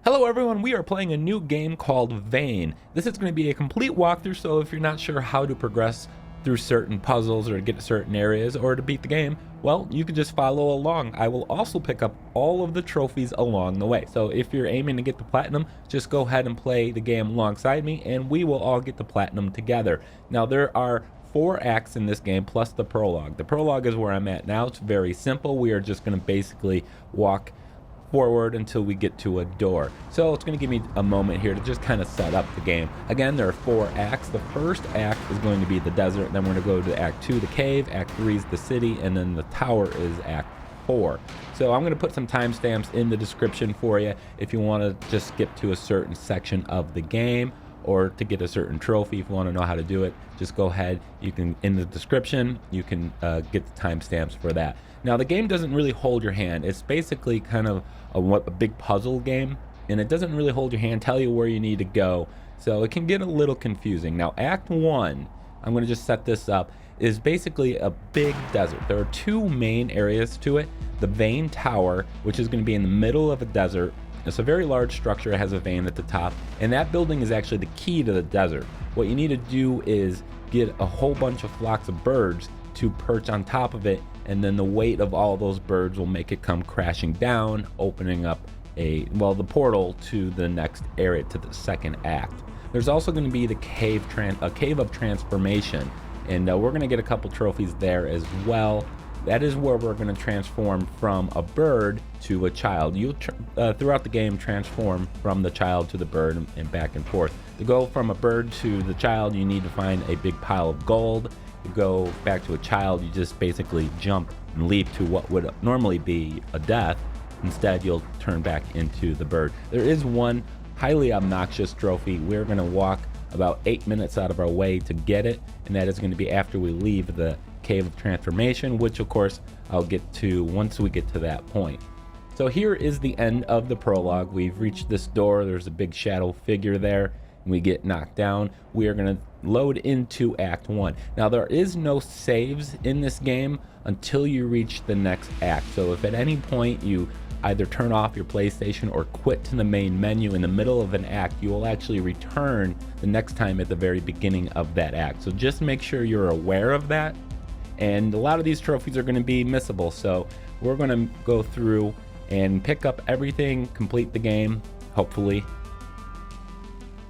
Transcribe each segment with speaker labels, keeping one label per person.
Speaker 1: Hello everyone, we are playing a new game called Vane. This is going to be a complete walkthrough, so if you're not sure how to progress through certain puzzles or to get to certain areas or to beat the game, well, you can just follow along. I will also pick up all of the trophies along the way. So if you're aiming to get the platinum, just go ahead and play the game alongside me and we will all get the platinum together. Now there are 4 acts in this game plus the prologue. The prologue is where I'm at now. It's very simple. We are just going to basically walk forward until we get to a door. So it's going to give me a moment here to just kind of set up the game. Again, there are 4 acts. The first act is going to be the desert, then we're going to go to Act 2, the cave, Act 3 is the city, and then the tower is Act 4. So I'm going to put some timestamps in the description for you if you want to just skip to a certain section of the game or to get a certain trophy. If you want to know how to do it, just go ahead. You can, in the description, you can get the timestamps for that. Now the game doesn't really hold your hand. It's basically kind of a big puzzle game, and it doesn't really hold your hand, tell you where you need to go. So it can get a little confusing. Now Act 1, I'm going to just set this up, is basically a big desert. There are 2 main areas to it. The Vane Tower, which is going to be in the middle of a desert. It's a very large structure. It has a vane at the top, and that building is actually the key to the desert. What you need to do is get a whole bunch of flocks of birds to perch on top of it, and then the weight of all those birds will make it come crashing down, opening up the portal to the next area, to the second act. There's also going to be the cave of transformation, and we're going to get a couple trophies there as well. That is where we're going to transform from a bird to a child. You'll throughout the game transform from the child to the bird and back and forth. To go from a bird to the child, you need to find a big pile of gold. To go back to a child, you just basically jump and leap to what would normally be a death. Instead, you'll turn back into the bird. There is one highly obnoxious trophy. We're going to walk about 8 minutes out of our way to get it, and that is going to be after we leave the Cave of Transformation, which of course I'll get to once we get to that point. So here is the end of the prologue. We've reached this door. There's a big shadow figure there. We get knocked down. We are going to load into Act 1. Now there is no saves in this game until you reach the next act. So if at any point you either turn off your PlayStation or quit to the main menu in the middle of an act, you will actually return the next time at the very beginning of that act. So just make sure you're aware of that. And a lot of these trophies are going to be missable, so we're going to go through and pick up everything, complete the game, hopefully.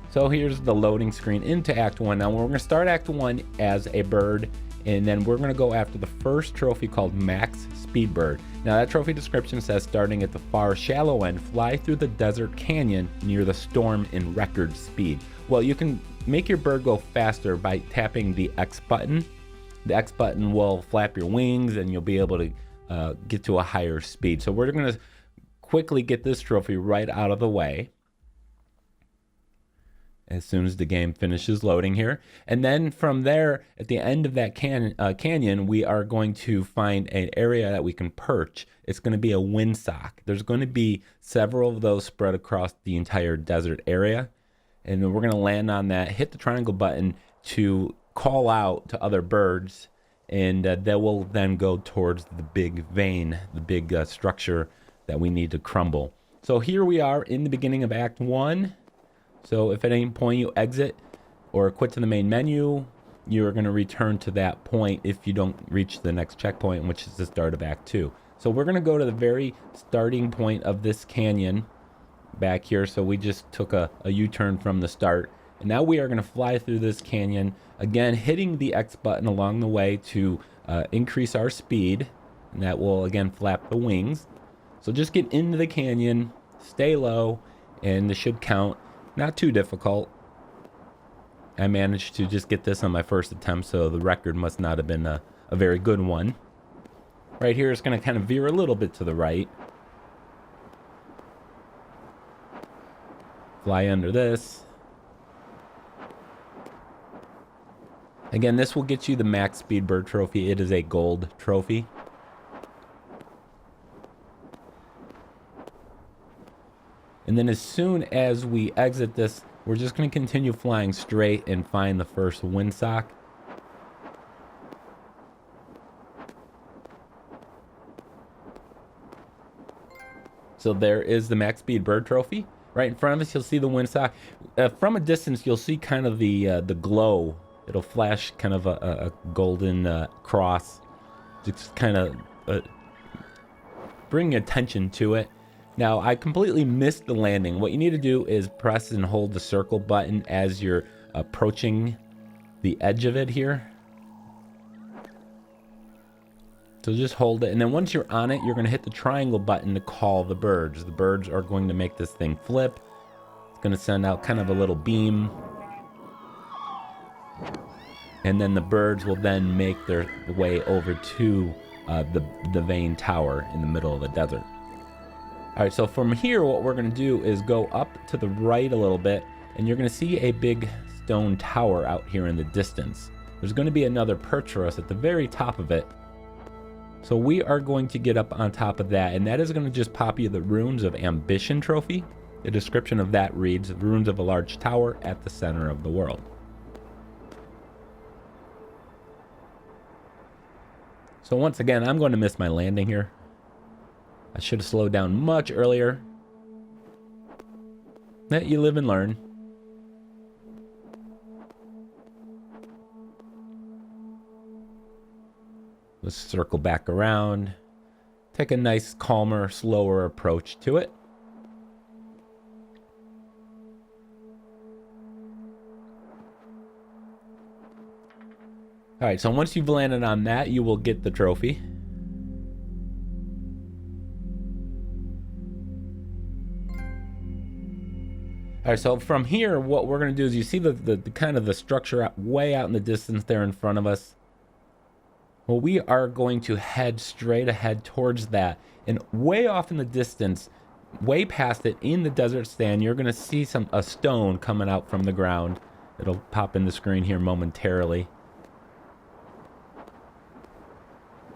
Speaker 1: So here's the loading screen into Act 1. Now we're going to start Act 1 as a bird, and then we're going to go after the first trophy called Max Speedbird. Now that trophy description says, starting at the far shallow end, fly through the desert canyon near the storm in record speed. Well, you can make your bird go faster by tapping the X button. The X button will flap your wings and you'll be able to get to a higher speed. So we're going to quickly get this trophy right out of the way as soon as the game finishes loading here. And then from there, at the end of that canyon, we are going to find an area that we can perch. It's going to be a windsock. There's going to be several of those spread across the entire desert area. And we're going to land on that, hit the triangle button to call out to other birds, and they will then go towards the big vane, the big structure that we need to crumble. So here we are in the beginning of Act 1. So if at any point you exit or quit to the main menu, you're going to return to that point if you don't reach the next checkpoint, which is the start of Act 2. So we're going to go to the very starting point of this canyon back here. So we just took a U-turn from the start. And now we are going to fly through this canyon, again hitting the X button along the way to increase our speed, and that will again flap the wings. So just get into the canyon, stay low, and this should count. Not too difficult. I managed to just get this on my first attempt, so the record must not have been a very good one. Right here it's going to kind of veer a little bit to the right. Fly under this. Again, this will get you the Max Speedbird Trophy. It is a gold trophy. And then as soon as we exit this, we're just going to continue flying straight and find the first windsock. So there is the Max Speedbird Trophy. Right in front of us, you'll see the windsock. From a distance, you'll see kind of the glow. It'll flash kind of a golden cross, just kind of bring attention to it. Now, I completely missed the landing. What you need to do is press and hold the circle button as you're approaching the edge of it here. So just hold it, and then once you're on it, you're going to hit the triangle button to call the birds. The birds are going to make this thing flip. It's going to send out kind of a little beam. And then the birds will then make their way over to the Vane Tower in the middle of the desert. All right, so from here, what we're going to do is go up to the right a little bit, and you're going to see a big stone tower out here in the distance. There's going to be another perch for us at the very top of it. So we are going to get up on top of that, and that is going to just pop you the Runes of Ambition Trophy. The description of that reads, runes of a large tower at the center of the world. So once again, I'm going to miss my landing here. I should have slowed down much earlier. You live and learn. Let's circle back around. Take a nice, calmer, slower approach to it. All right, so once you've landed on that, you will get the trophy. All right, so from here, what we're going to do is you see the kind of the structure way out in the distance there in front of us. Well, we are going to head straight ahead towards that. And way off in the distance, way past it in the desert stand, you're going to see a stone coming out from the ground. It'll pop in the screen here momentarily.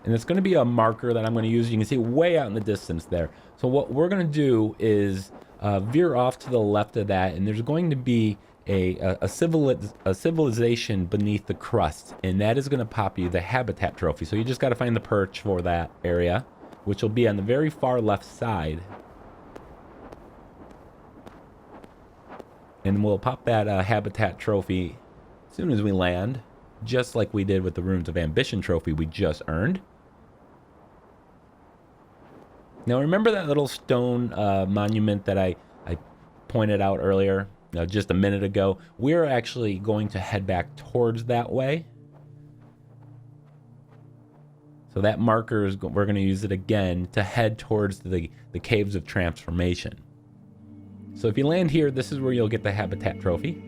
Speaker 1: And it's going to be a marker that I'm going to use. You can see way out in the distance there. So what we're going to do is veer off to the left of that, and there's going to be a civilization beneath the crust, and that is going to pop you the habitat trophy. So you just got to find the perch for that area, which will be on the very far left side. And we'll pop that habitat trophy as soon as we land, just like we did with the Runes of Ambition trophy we just earned. Now remember that little stone monument that I pointed out earlier, just a minute ago? We're actually going to head back towards that way. So that marker is, we're going to use it again to head towards the Caves of Transformation. So if you land here, this is where you'll get the habitat trophy.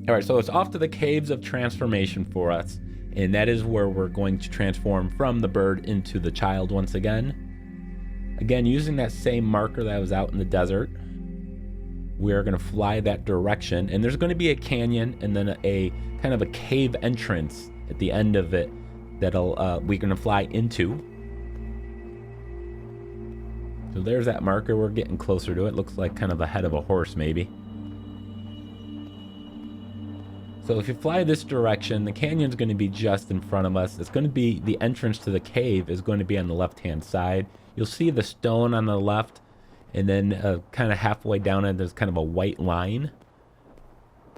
Speaker 1: All right, so it's off to the Caves of Transformation for us. And that is where we're going to transform from the bird into the child once again. Again, using that same marker that was out in the desert, we're going to fly that direction. And there's going to be a canyon and then a kind of a cave entrance at the end of it that'll we're going to fly into. So there's that marker. We're getting closer to it. Looks like kind of the head of a horse maybe. So if you fly this direction, the canyon's going to be just in front of us. It's going to be, the entrance to the cave is going to be on the left-hand side. You'll see the stone on the left, and then kind of halfway down it, there's kind of a white line.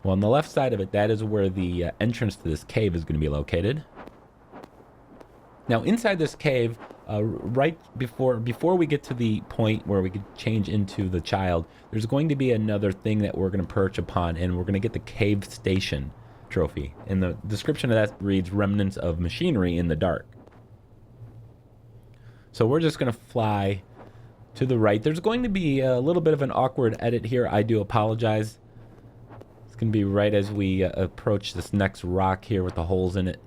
Speaker 1: Well, on the left side of it, that is where the entrance to this cave is going to be located. Now, inside this cave, right before we get to the point where we could change into the child, there's going to be another thing that we're going to perch upon, and we're going to get the cave station trophy. And the description of that reads, Remnants of Machinery in the Dark. So we're just going to fly to the right. There's going to be a little bit of an awkward edit here. I do apologize. It's going to be right as we approach this next rock here with the holes in it.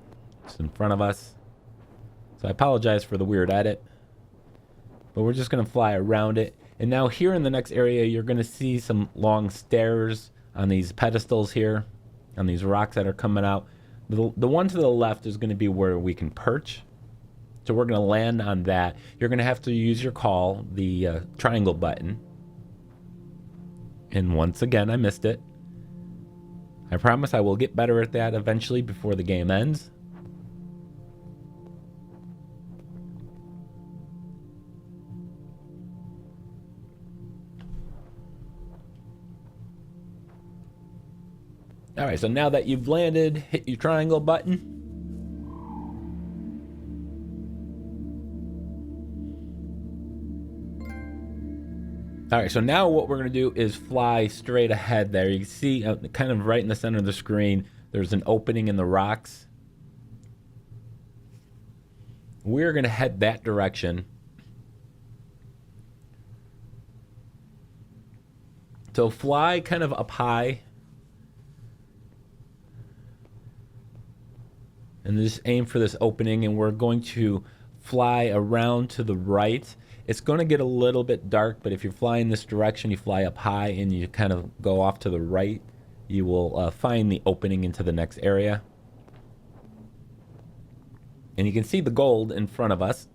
Speaker 1: It's in front of us. So I apologize for the weird edit. But we're just going to fly around it. And now here in the next area, you're going to see some long stairs on these pedestals here, on these rocks that are coming out. The one to the left is going to be where we can perch. So we're going to land on that. You're going to have to use your call, the triangle button. And once again, I missed it. I promise I will get better at that eventually before the game ends. All right, so now that you've landed, hit your triangle button. All right, so now what we're gonna do is fly straight ahead there. You can see kind of right in the center of the screen, there's an opening in the rocks. We're gonna head that direction. So fly kind of up high. And just aim for this opening, and we're going to fly around to the right. It's going to get a little bit dark, but if you're flying this direction, you fly up high and you kind of go off to the right, you will find the opening into the next area. And you can see the gold in front of us.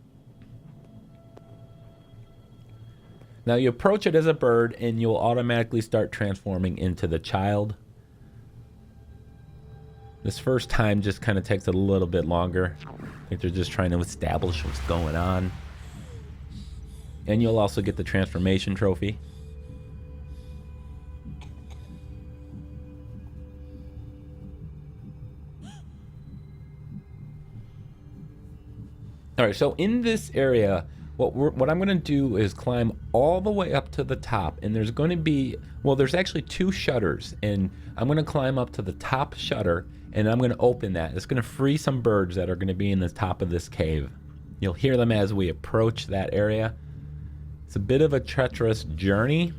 Speaker 1: Now you approach it as a bird and you'll automatically start transforming into the child. This first time just kind of takes a little bit longer. I think they're just trying to establish what's going on. And you'll also get the transformation trophy. All right, so in this area, what I'm going to do is climb all the way up to the top, and there's going to be, well, there's actually 2 shutters, and I'm going to climb up to the top shutter, and I'm going to open that. It's going to free some birds that are going to be in the top of this cave. You'll hear them as we approach that area. It's a bit of a treacherous journey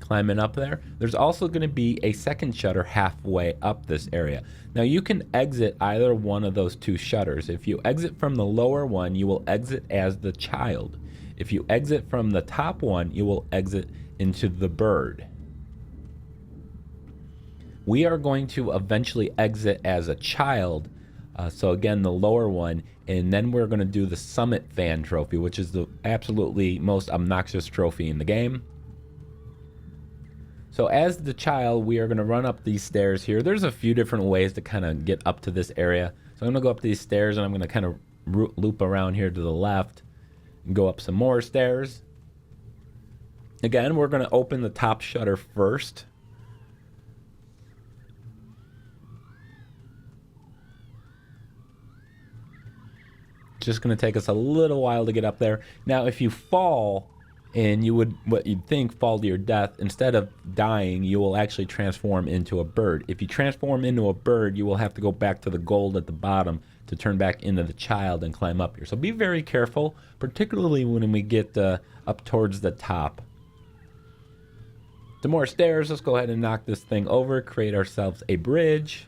Speaker 1: climbing up there. There's also going to be a second shutter halfway up this area. Now you can exit either one of those 2 shutters. If you exit from the lower one, you will exit as the child. If you exit from the top one, you will exit into the bird. We are going to eventually exit as a child, so again the lower one, and then we're going to do the Summit Vane Trophy, which is the absolutely most obnoxious trophy in the game. So as the child, we are going to run up these stairs here. There's a few different ways to kind of get up to this area. So I'm going to go up these stairs, and I'm going to kind of loop around here to the left and go up some more stairs. Again, we're going to open the top shutter first. Just going to take us a little while to get up there. Now, if you fall and you would, what you'd think, fall to your death, instead of dying, you will actually transform into a bird. If you transform into a bird, you will have to go back to the gold at the bottom to turn back into the child and climb up here. So be very careful, particularly when we get up towards the top. Some more stairs. Let's go ahead and knock this thing over, create ourselves a bridge.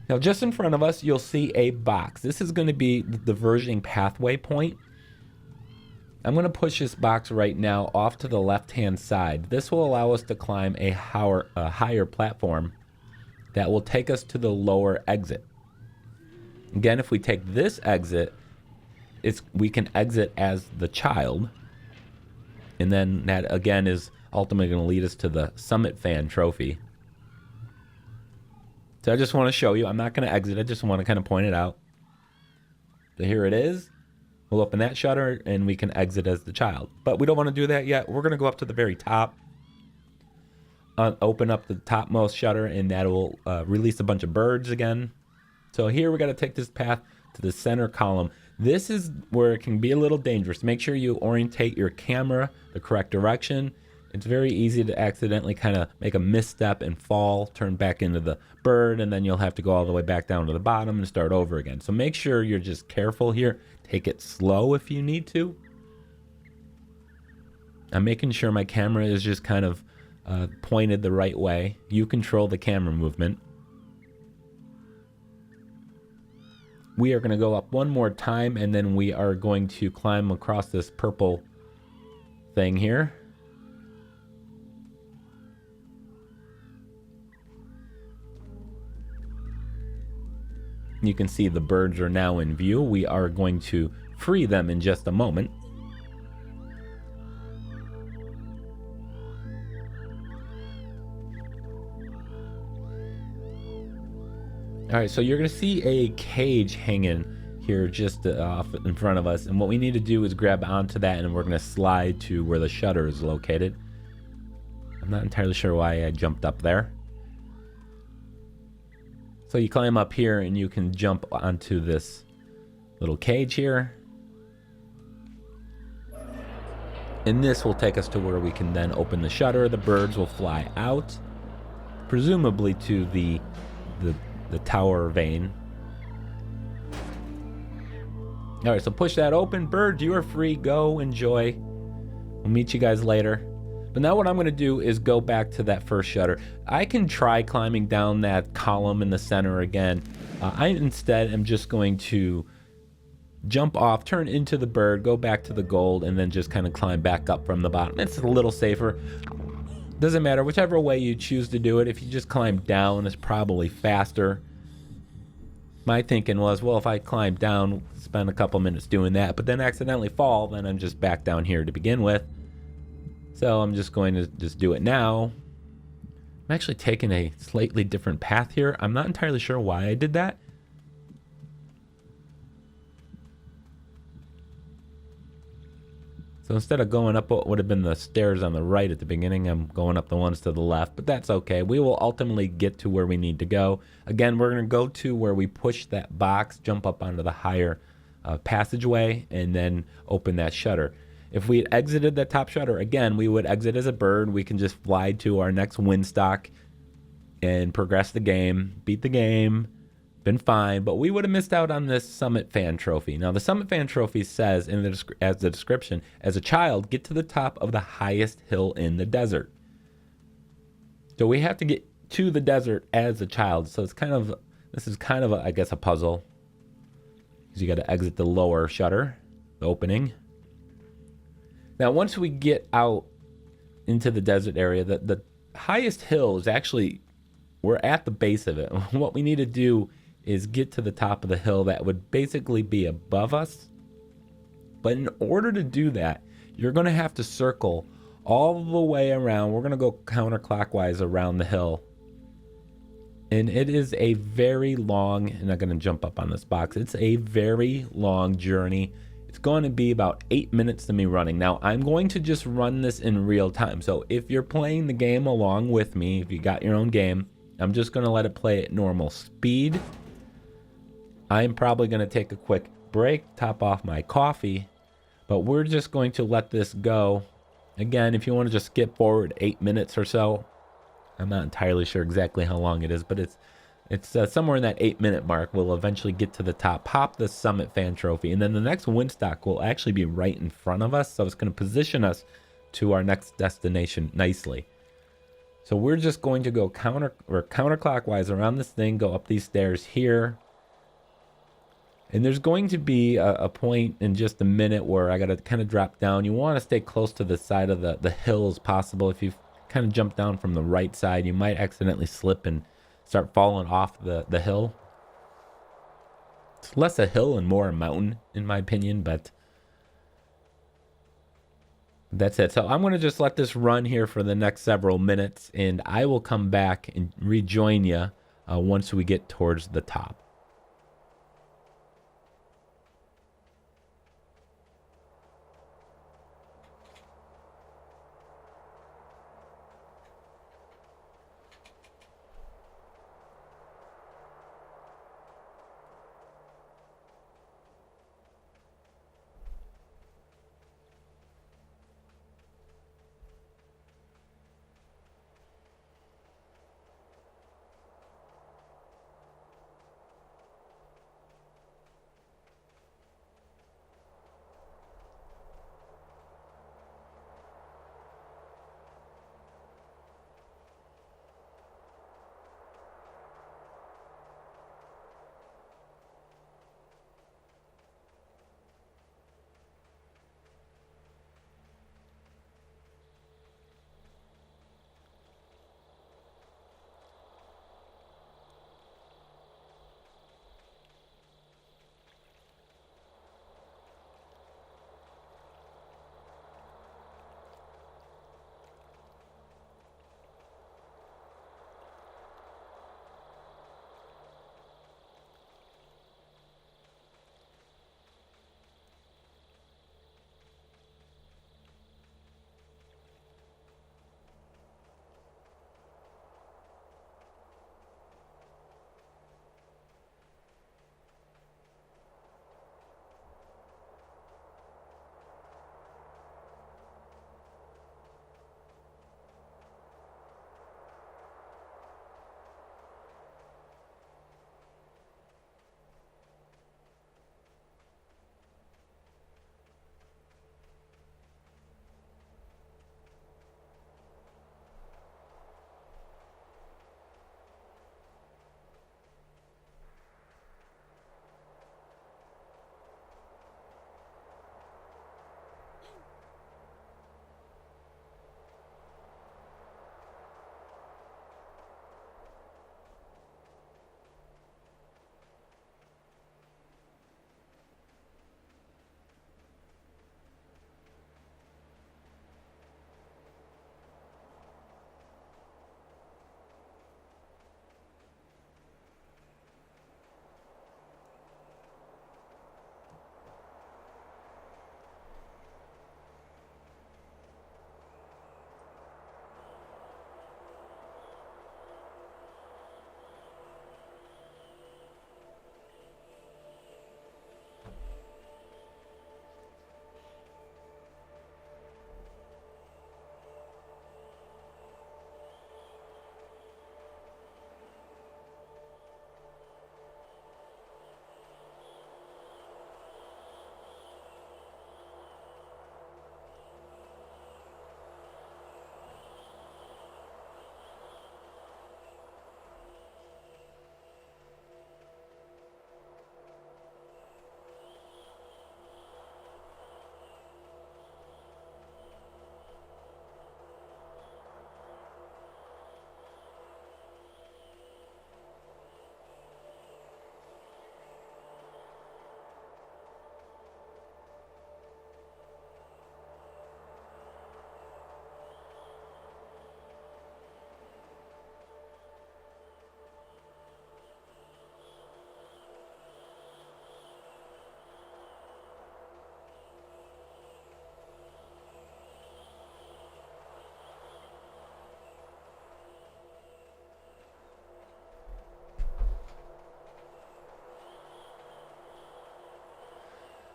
Speaker 1: Now, just in front of us, you'll see a box. This is going to be the versioning pathway point. I'm going to push this box right now off to the left-hand side. This will allow us to climb a higher platform that will take us to the lower exit. Again, if we take this exit, we can exit as the child. And then that, again, is ultimately going to lead us to the Summit Vane Trophy. So I just want to show you. I'm not going to exit. I just want to kind of point it out. So here it is. We'll open that shutter and we can exit as the child. But we don't want to do that yet. We're going to go up to the very top. Open up the topmost shutter, and that will release a bunch of birds again. So here we got to take this path to the center column. This is where it can be a little dangerous. Make sure you orientate your camera the correct direction. It's very easy to accidentally kind of make a misstep and fall, turn back into the bird, and then you'll have to go all the way back down to the bottom and start over again. So make sure you're just careful here. Take it slow if you need to. I'm making sure my camera is just kind of pointed the right way. You control the camera movement. We are going to go up one more time, and then we are going to climb across this purple thing here. You can see the birds are now in view. We are going to free them in just a moment. All right, so you're going to see a cage hanging here just off in front of us. And what we need to do is grab onto that, and we're going to slide to where the shutter is located. I'm not entirely sure why I jumped up there. So you climb up here and you can jump onto this little cage here. And this will take us to where we can then open the shutter. The birds will fly out, presumably to the tower Vane. All right, so push that open. Birds, you are free. Go enjoy. We'll meet you guys later. But now what I'm going to do is go back to that first shutter. I can try climbing down that column in the center again. I instead am just going to jump off, turn into the bird, go back to the gold, and then just kind of climb back up from the bottom. It's a little safer. Doesn't matter, whichever way you choose to do it. If you just climb down, it's probably faster. My thinking was, well, if I climb down, spend a couple minutes doing that, but then accidentally fall, then I'm just back down here to begin with. So I'm just going to just do it now. I'm actually taking a slightly different path here. I'm not entirely sure why I did that. So instead of going up what would have been the stairs on the right at the beginning, I'm going up the ones to the left, but that's okay. We will ultimately get to where we need to go. Again, we're going to go to where we push that box, jump up onto the higher passageway, and then open that shutter. If we had exited that top shutter, again, we would exit as a bird. We can just fly to our next windstock and progress the game, beat the game, been fine, but we would have missed out on this Summit Fan Trophy. Now, the Summit Fan Trophy says as the description, as a child, get to the top of the highest hill in the desert. So we have to get to the desert as a child. So it's this is kind of I guess a puzzle, because you got to exit the lower shutter, the opening. Now, once we get out into the desert area, the highest hill is actually, we're at the base of it. What we need to do is get to the top of the hill that would basically be above us. But in order to do that, you're going to have to circle all the way around. We're going to go counterclockwise around the hill. And it is a very long, and I'm going to jump up on this box. It's a very long journey. It's going to be about 8 minutes to me running. Now, I'm going to just run this in real time. So if you're playing the game along with me, if you got your own game, I'm just going to let it play at normal speed. I'm probably going to take a quick break, top off my coffee, but we're just going to let this go. Again, if you want to just skip forward 8 minutes or so, I'm not entirely sure exactly how long it is, but it's somewhere in that 8-minute mark. We'll eventually get to the top, pop the Summit Fan Trophy, and then the next windstock will actually be right in front of us, so it's going to position us to our next destination nicely. So we're just going to go counterclockwise around this thing, go up these stairs here. And there's going to be a point in just a minute where I got to kind of drop down. You want to stay close to the side of the hill as possible. If you kind of jump down from the right side, you might accidentally slip and start falling off the hill. It's less a hill and more a mountain, in my opinion, but that's it. So I'm going to just let this run here for the next several minutes, and I will come back and rejoin you once we get towards the top.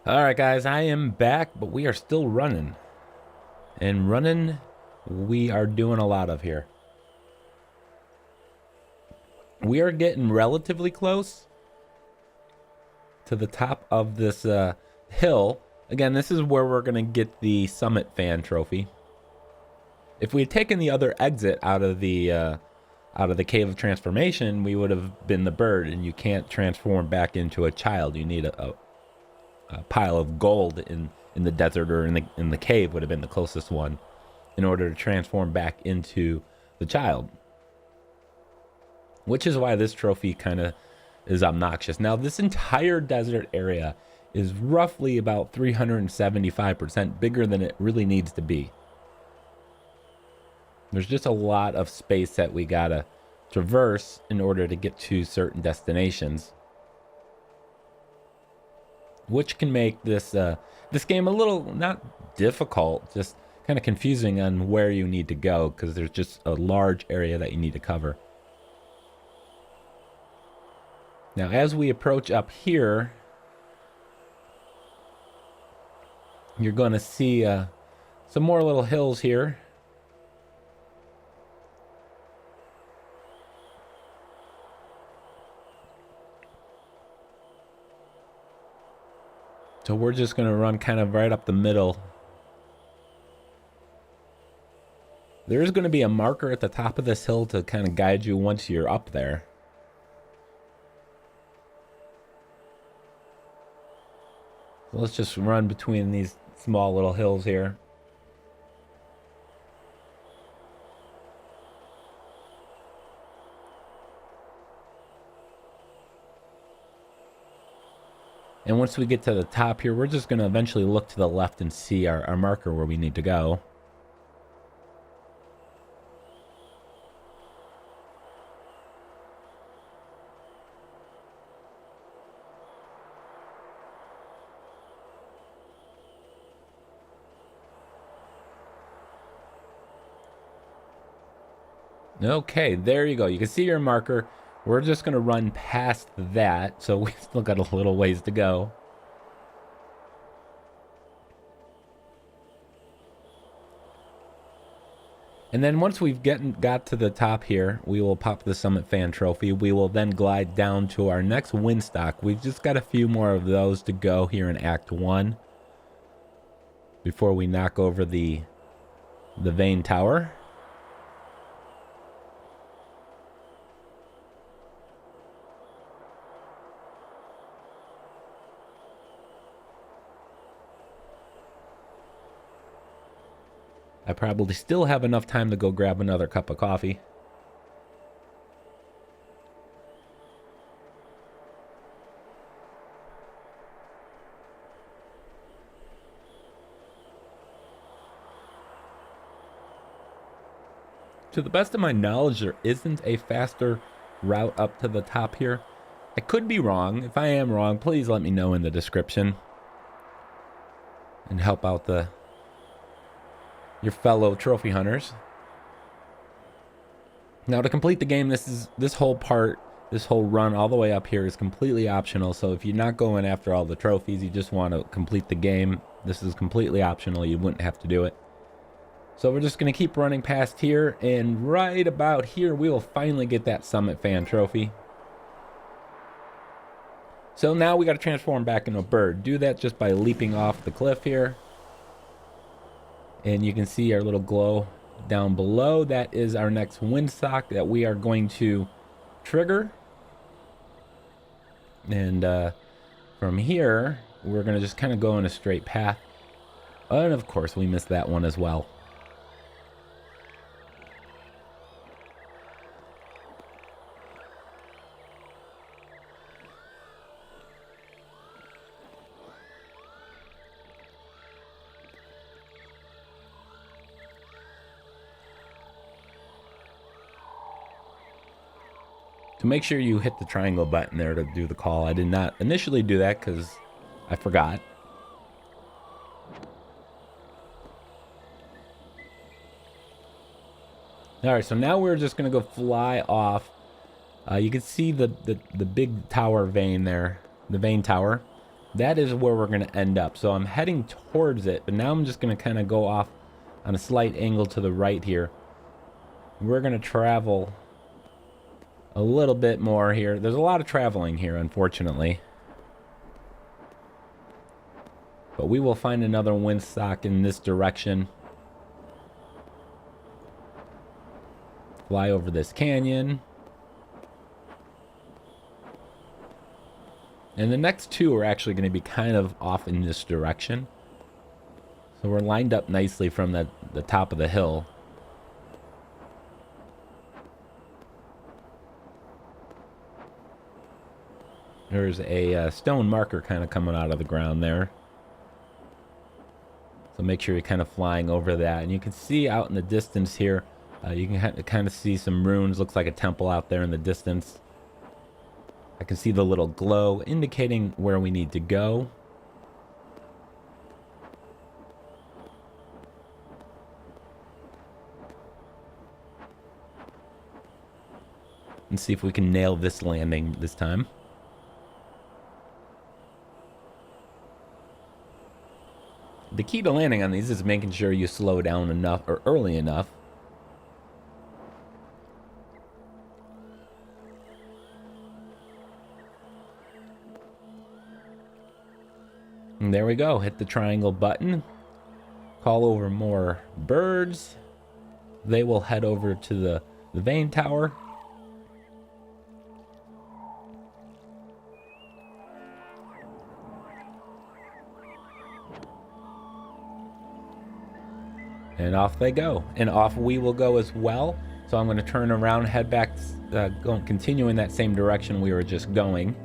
Speaker 1: Alright guys, I am back, but we are still running. And running, we are doing a lot of here. We are getting relatively close to the top of this hill. Again, this is where we're going to get the Summit Fan Trophy. If we had taken the other exit out of the Cave of Transformation, we would have been the bird, and you can't transform back into a child. You need a pile of gold in the desert, or in the cave would have been the closest one, in order to transform back into the child. Which is why this trophy kind of is obnoxious. Now, this entire desert area is roughly about 375% bigger than it really needs to be. There's just a lot of space that we gotta traverse in order to get to certain destinations, which can make this this game a little, not difficult, just kind of confusing on where you need to go, because there's just a large area that you need to cover. Now, as we approach up here, you're going to see some more little hills here. So we're just going to run kind of right up the middle. There is going to be a marker at the top of this hill to kind of guide you once you're up there. So let's just run between these small little hills here. And once we get to the top here, we're just going to eventually look to the left and see our marker where we need to go. Okay, there you go. You can see your marker. We're just going to run past that, so we still got a little ways to go. And then once we've got to the top here, we will pop the Summit Fan Trophy. We will then glide down to our next Windstock. We've just got a few more of those to go here in Act 1 before we knock over the Vane Tower. I probably still have enough time to go grab another cup of coffee. To the best of my knowledge, there isn't a faster route up to the top here. I could be wrong. If I am wrong, please let me know in the description and help out your fellow trophy hunters. Now, to complete the game, this whole run all the way up here is completely optional. So if you're not going after all the trophies, you just want to complete the game, this is completely optional. You wouldn't have to do it. So we're just going to keep running past here, and right about here we will finally get that Summit Fan Trophy. So now we got to transform back into a bird. Do that just by leaping off the cliff here. And you can see our little glow down below. That is our next Windstock that we are going to trigger. And from here, we're going to just kind of go in a straight path. And of course, we missed that one as well. To make sure you hit the triangle button there to do the call. I did not initially do that because I forgot. Alright, so now we're just going to go fly off. You can see the big tower Vane there, the Vane Tower. that is where we're going to end up. So I'm heading towards it, but now I'm just going to kind of go off on a slight angle to the right here. We're going to travel a little bit more here. There's a lot of traveling here, unfortunately. But we will find another windsock in this direction. Fly over this canyon. And the next two are actually going to be kind of off in this direction. So we're lined up nicely from the top of the hill. There's a stone marker kind of coming out of the ground there. So make sure you're kind of flying over that. And you can see out in the distance here, you can kind of see some runes. Looks like a temple out there in the distance. I can see the little glow indicating where we need to go. And see if we can nail this landing this time. The key to landing on these is making sure you slow down enough or early enough. And there we go. Hit the triangle button. Call over more birds. They will head over to the Vane Tower. And off they go. And off we will go as well. So I'm going to turn around, head back, continue in that same direction we were just going.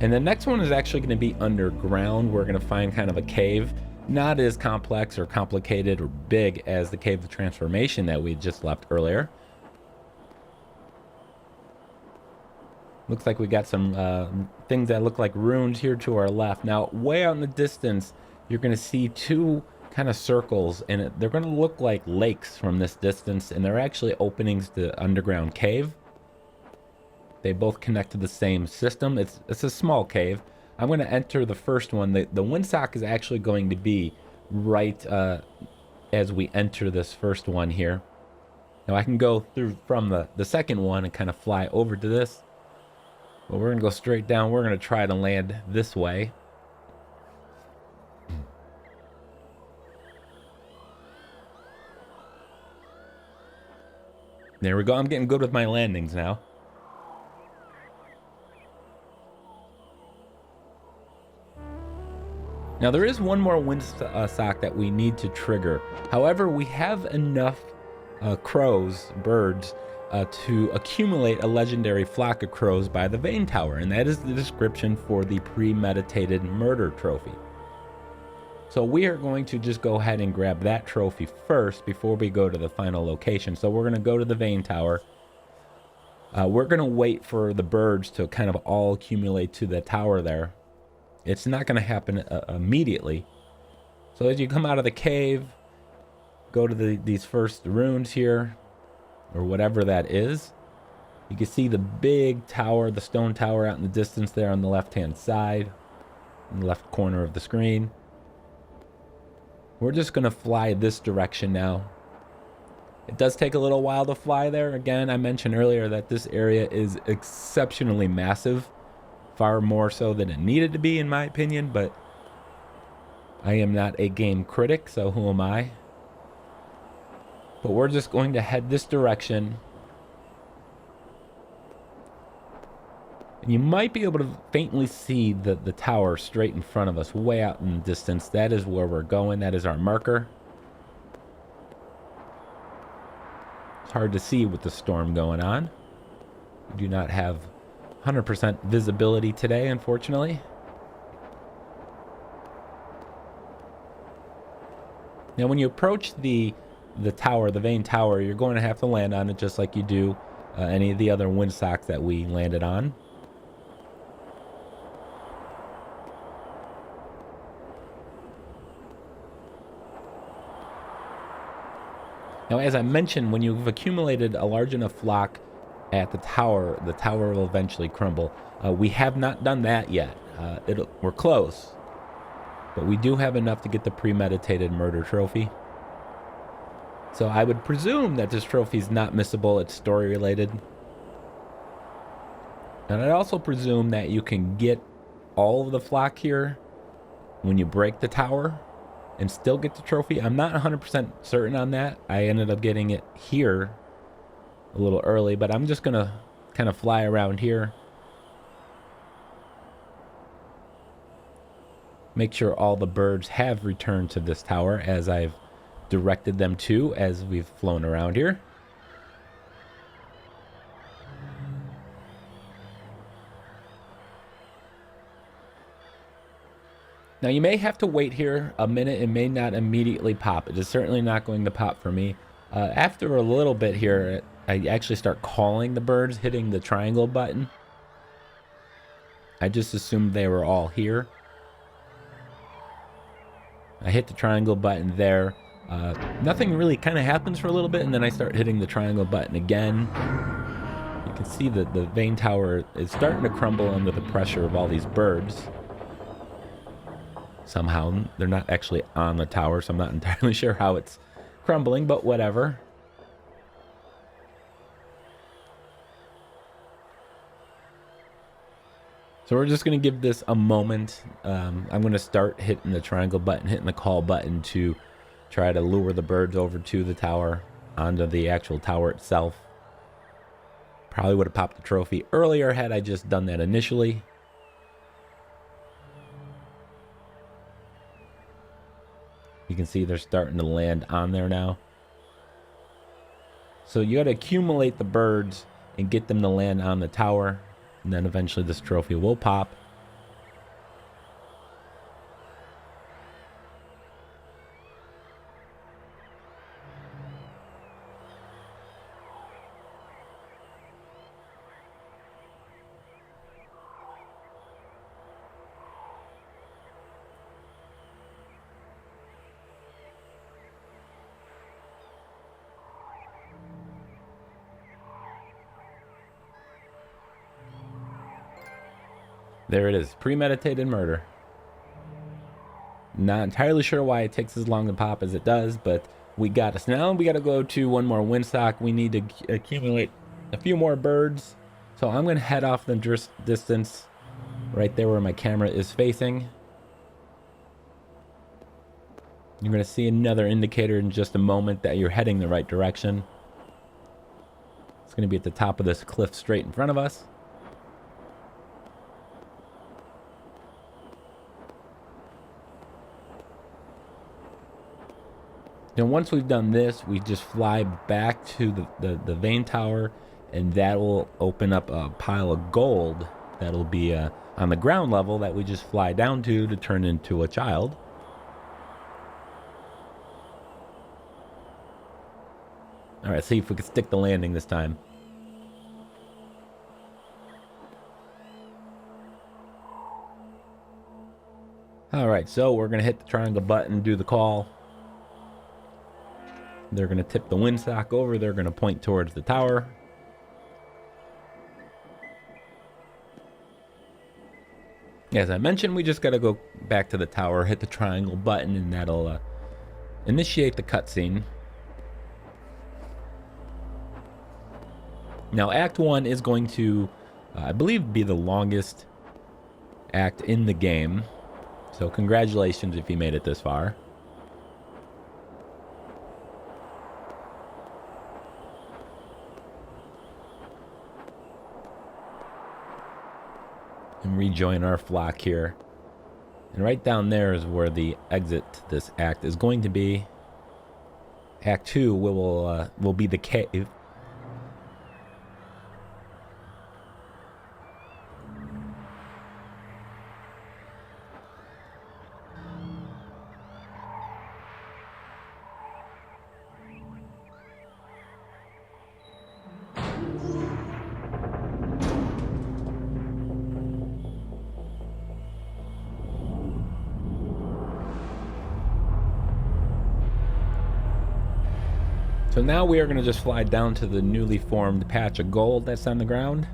Speaker 1: And the next one is actually going to be underground. We're going to find kind of a cave. Not as complex or complicated or big as the Cave of Transformation that we just left earlier. Looks like we got some things that look like runes here to our left. Now, way out in the distance, you're going to see two kind of circles, and they're going to look like lakes from this distance, and they're actually openings to underground cave. They both connect to the same system. It's a small cave. I'm going to enter the first one. The windsock is actually going to be right as we enter this first one here. Now I can go through from the second one and kind of fly over to this. But we're going to go straight down. We're going to try to land this way. There we go. I'm getting good with my landings now. Now there is one more windsock that we need to trigger. However, we have enough birds, to accumulate a legendary flock of crows by the Vane Tower, and that is the description for the Premeditated Murder trophy. So we are going to just go ahead and grab that trophy first before we go to the final location. So we're going to go to the Vane Tower. We're going to wait for the birds to kind of all accumulate to the tower there. It's not going to happen immediately. So as you come out of the cave, go to these first runes here, or whatever that is. You can see the big tower, the stone tower out in the distance there on the left-hand side, in the left corner of the screen. We're just going to fly this direction now. It does take a little while to fly there. Again, I mentioned earlier that this area is exceptionally massive. Far more so than it needed to be, in my opinion, but I am not a game critic, so who am I? But we're just going to head this direction. And you might be able to faintly see the tower straight in front of us, way out in the distance. That is where we're going. That is our marker. It's hard to see with the storm going on. We do not have 100% visibility today, unfortunately. Now, when you approach the tower, the Vane Tower, you're going to have to land on it just like you do any of the other windsocks that we landed on. Now, as I mentioned, when you've accumulated a large enough flock at the tower will eventually crumble. We have not done that yet. We're close, but we do have enough to get the Premeditated Murder trophy. So I would presume that this trophy is not missable. It's story related. And I'd also presume that you can get all of the flock here when you break the tower and still get the trophy. I'm not 100% certain on that. I ended up getting it here a little early, but I'm just going to kind of fly around here. Make sure all the birds have returned to this tower as I've directed them to as we've flown around here. Now you may have to wait here a minute. It may not immediately pop. It is certainly not going to pop for me. After a little bit here, I actually start calling the birds, hitting the triangle button. I just assumed they were all here. I hit the triangle button there. Nothing really kind of happens for a little bit, and then I start hitting the triangle button again. You can see that the Vane Tower is starting to crumble under the pressure of all these birds. Somehow, they're not actually on the tower, so I'm not entirely sure how it's crumbling, but whatever. So we're just going to give this a moment. I'm going to start hitting the triangle button, hitting the call button to try to lure the birds over to the tower, onto the actual tower itself. Probably would have popped the trophy earlier had I just done that initially. You can see they're starting to land on there now. So you got to accumulate the birds and get them to land on the tower. And then eventually this trophy will pop. There it is, Premeditated Murder. Not entirely sure why it takes as long to pop as it does, but we got us. Now we got to go to one more windsock. We need to accumulate a few more birds. So I'm going to head off the distance right there where my camera is facing. You're going to see another indicator in just a moment that you're heading the right direction. It's going to be at the top of this cliff straight in front of us. Now once we've done this, we just fly back to the Vane Tower, and that will open up a pile of gold that'll be on the ground level that we just fly down to turn into a child. All right, see if we can stick the landing this time. All right, so we're gonna hit the triangle button, do the call. They're going to tip the windsock over. They're going to point towards the tower. As I mentioned, we just got to go back to the tower, hit the triangle button, and that'll initiate the cutscene. Now, Act 1 is going to, I believe, be the longest act in the game. So congratulations if you made it this far. And rejoin our flock here. And right down there is where the exit to this act is going to be. Act 2 will be the cave. So now we are going to just fly down to the newly formed patch of gold that's on the ground.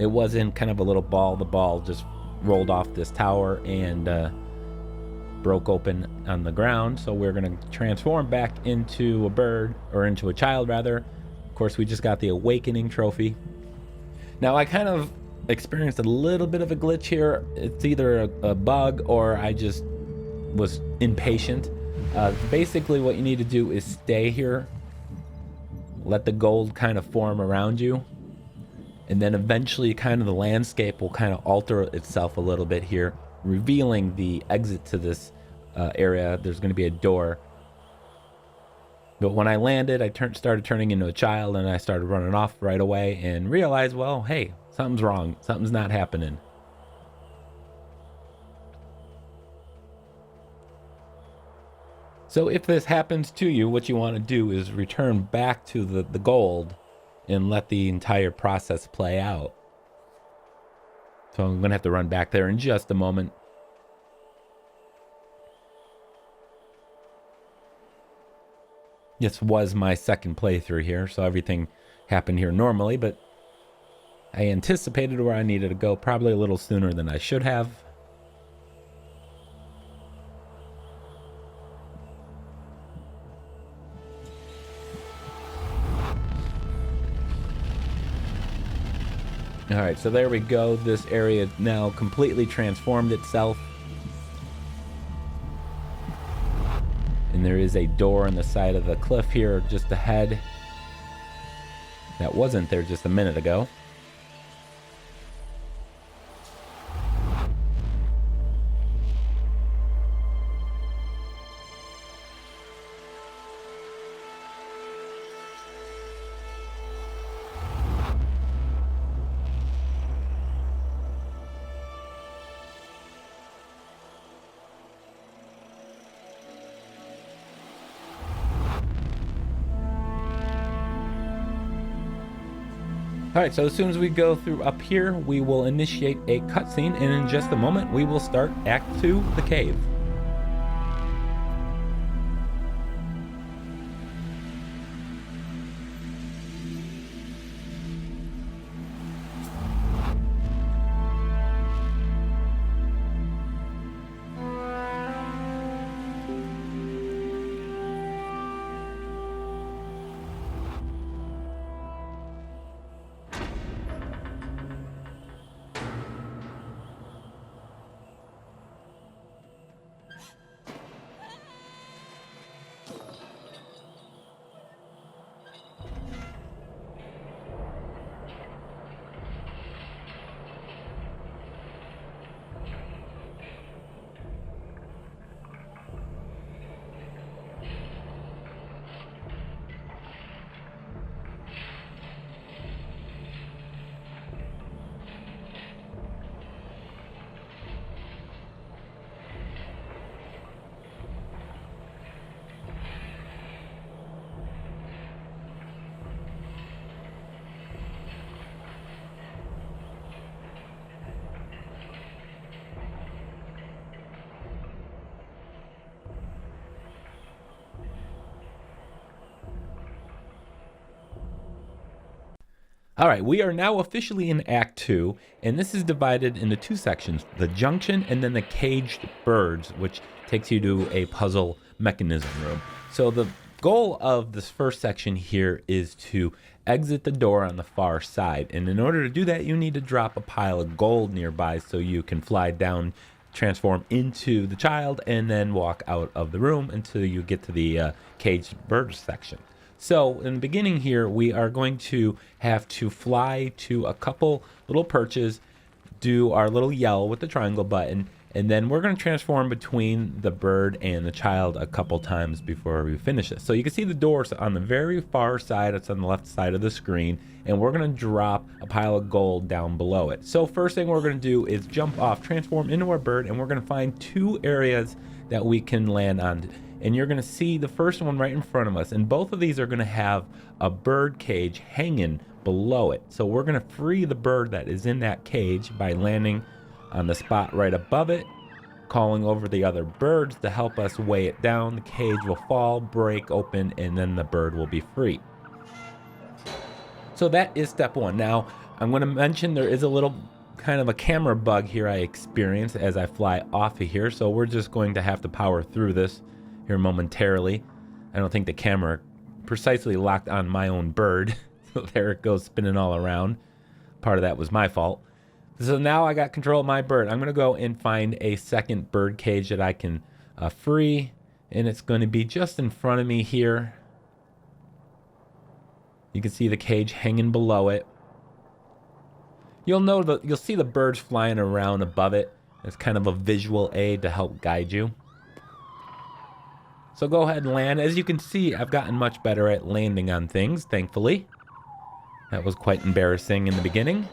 Speaker 1: It was in kind of a little ball. The ball just rolled off this tower and broke open on the ground. So we're going to transform back into a bird, or into a child rather. Of course, we just got the Awakening Trophy. Now I kind of experienced a little bit of a glitch here. It's either a bug or I just was impatient. Basically what you need to do is stay here, let the gold kind of form around you, and then eventually kind of the landscape will kind of alter itself a little bit here, revealing the exit to this area. There's going to be a door. But when I landed, I started turning into a child, and I started running off right away and realized, well, hey, something's wrong. Something's not happening. So if this happens to you, what you want to do is return back to the gold and let the entire process play out. So I'm going to have to run back there in just a moment. This was my second playthrough here, so everything happened here normally, but I anticipated where I needed to go probably a little sooner than I should have. All right, so there we go. This area now completely transformed itself. And there is a door on the side of the cliff here just ahead. That wasn't there just a minute ago. All right, so as soon as we go through up here, we will initiate a cutscene, and in just a moment, we will start Act 2, The Cave. All right, we are now officially in Act 2, and this is divided into two sections, the junction and then the caged birds, which takes you to a puzzle mechanism room. So the goal of this first section here is to exit the door on the far side, and in order to do that, you need to drop a pile of gold nearby so you can fly down, transform into the child, and then walk out of the room until you get to the caged birds section. So in the beginning here, we are going to have to fly to a couple little perches, do our little yell with the triangle button, and then we're going to transform between the bird and the child a couple times before we finish this. So you can see the doors on the very far side. It's on the left side of the screen, and we're going to drop a pile of gold down below it. So first thing we're going to do is jump off, transform into our bird, and we're going to find two areas that we can land on. And you're going to see the first one right in front of us, and both of these are going to have a bird cage hanging below it. So we're going to free the bird that is in that cage by landing on the spot right above it, calling over the other birds to help us weigh it down. The cage will fall, break open, and then the bird will be free. So that is step one. Now, I'm going to mention there is a little kind of a camera bug here I experienced as I fly off of here, so we're just going to have to power through this here momentarily. I don't think the camera precisely locked on my own bird. So there it goes spinning all around. Part of that was my fault. So now I got control of my bird. I'm going to go and find a second bird cage that I can free, and it's going to be just in front of me here. You can see the cage hanging below it. You'll see the birds flying around above it. It's kind of a visual aid to help guide you. So go ahead and land. As you can see, I've gotten much better at landing on things, thankfully. That was quite embarrassing in the beginning.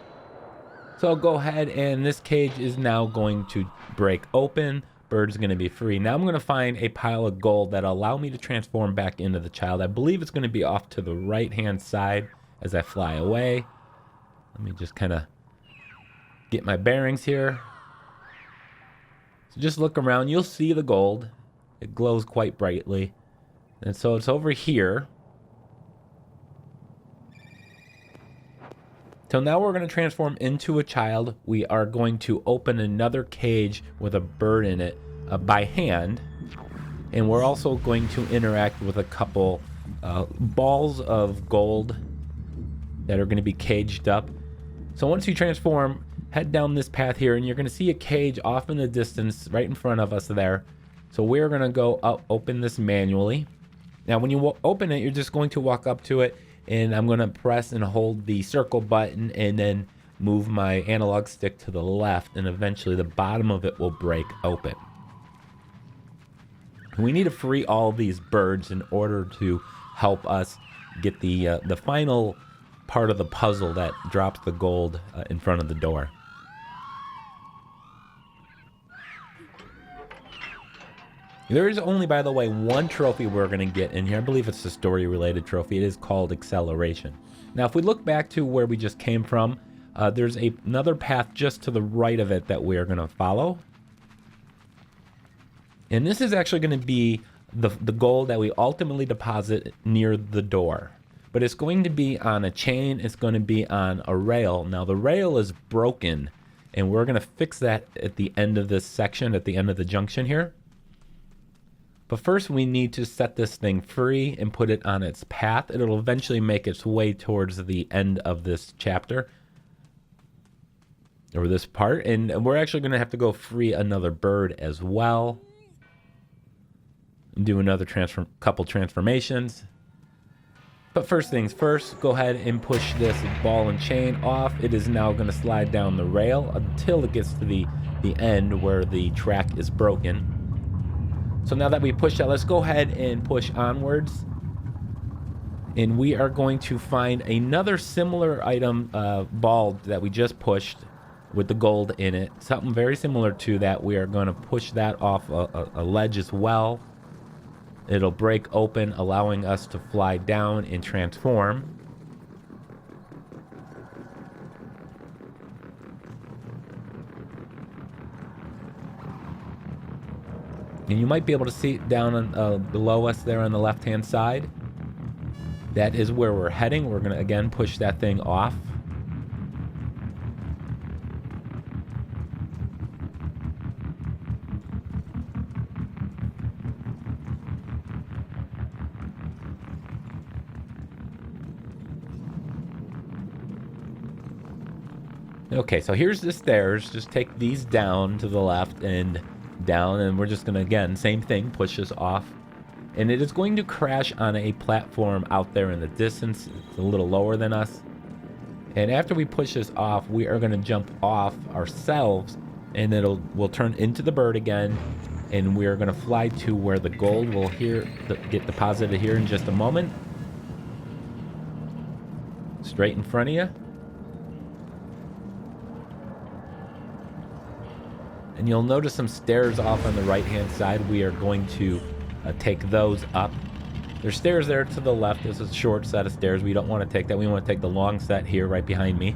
Speaker 1: So I'll go ahead, and this cage is now going to break open. Bird's going to be free. Now I'm going to find a pile of gold that'll allow me to transform back into the child. I believe it's going to be off to the right-hand side as I fly away. Let me just kind of get my bearings here. So just look around. You'll see the gold. It glows quite brightly. And so it's over here. So now we're going to transform into a child. We are going to open another cage with a bird in it by hand. And we're also going to interact with a couple balls of gold that are going to be caged up. So once you transform, head down this path here, and you're going to see a cage off in the distance right in front of us there. So we're going to go up, open this manually. Now when you open it, you're just going to walk up to it, and I'm going to press and hold the circle button and then move my analog stick to the left, and eventually the bottom of it will break open. We need to free all these birds in order to help us get the final part of the puzzle that drops the gold in front of the door. There is only, by the way, one trophy we're going to get in here. I believe it's a story-related trophy. It is called Acceleration. Now, if we look back to where we just came from, there's another path just to the right of it that we are going to follow. And this is actually going to be the gold that we ultimately deposit near the door. But it's going to be on a chain. It's going to be on a rail. Now, the rail is broken, and we're going to fix that at the end of this section, at the end of the junction here. But first we need to set this thing free and put it on its path. It'll eventually make its way towards the end of this chapter, or this part. And we're actually going to have to go free another bird as well. Do another couple transformations. But first things first, go ahead and push this ball and chain off. It is now going to slide down the rail until it gets to the end where the track is broken. So now that we pushed that, let's go ahead and push onwards. And we are going to find another similar item, ball that we just pushed with the gold in it. Something very similar to that. We are going to push that off a ledge as well. It'll break open, allowing us to fly down and transform. And you might be able to see it down below us there on the left-hand side. That is where we're heading. We're going to, again, push that thing off. Okay, so here's the stairs. Just take these down to the left and down, and we're just gonna, again, same thing, push this off, and it is going to crash on a platform out there in the distance. It's a little lower than us, and after we push this off, we are going to jump off ourselves, and we'll turn into the bird again, and we are going to fly to where the gold will get deposited here in just a moment. Straight in front of you. And you'll notice some stairs off on the right-hand side. We are going to take those up. There's stairs there to the left. This is a short set of stairs. We don't want to take that. We want to take the long set here right behind me.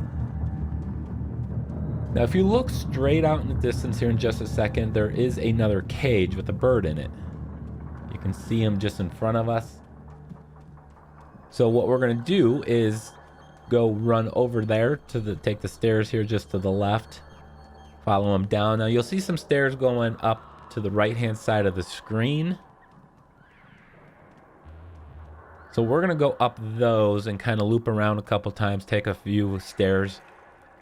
Speaker 1: Now, if you look straight out in the distance here in just a second, there is another cage with a bird in it. You can see him just in front of us. So what we're going to do is go run over there to take the stairs here just to the left. Follow him down. Now, you'll see some stairs going up to the right-hand side of the screen. So we're going to go up those and kind of loop around a couple times, take a few stairs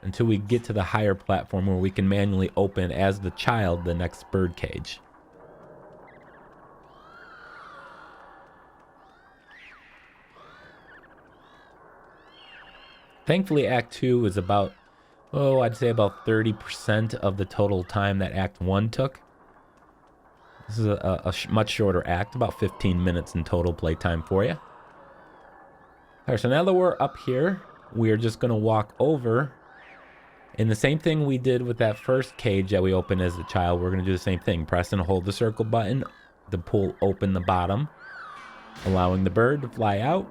Speaker 1: until we get to the higher platform where we can manually open as the child the next bird cage. Thankfully, Act 2 is about, I'd say about 30% of the total time that Act 1 took. This is a much shorter act, about 15 minutes in total playtime for you. All right, so now that we're up here, we are just going to walk over. And the same thing we did with that first cage that we opened as a child, we're going to do the same thing. Press and hold the circle button to pull open the bottom, allowing the bird to fly out.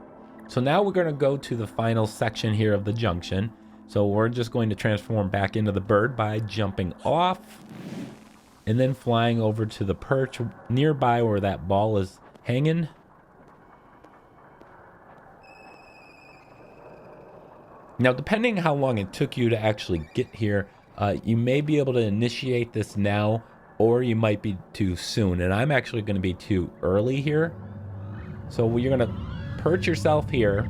Speaker 1: So now we're going to go to the final section here of the junction. So we're just going to transform back into the bird by jumping off and then flying over to the perch nearby where that ball is hanging. Now, depending how long it took you to actually get here, you may be able to initiate this now, or you might be too soon. And I'm actually going to be too early here. So you're going to perch yourself here,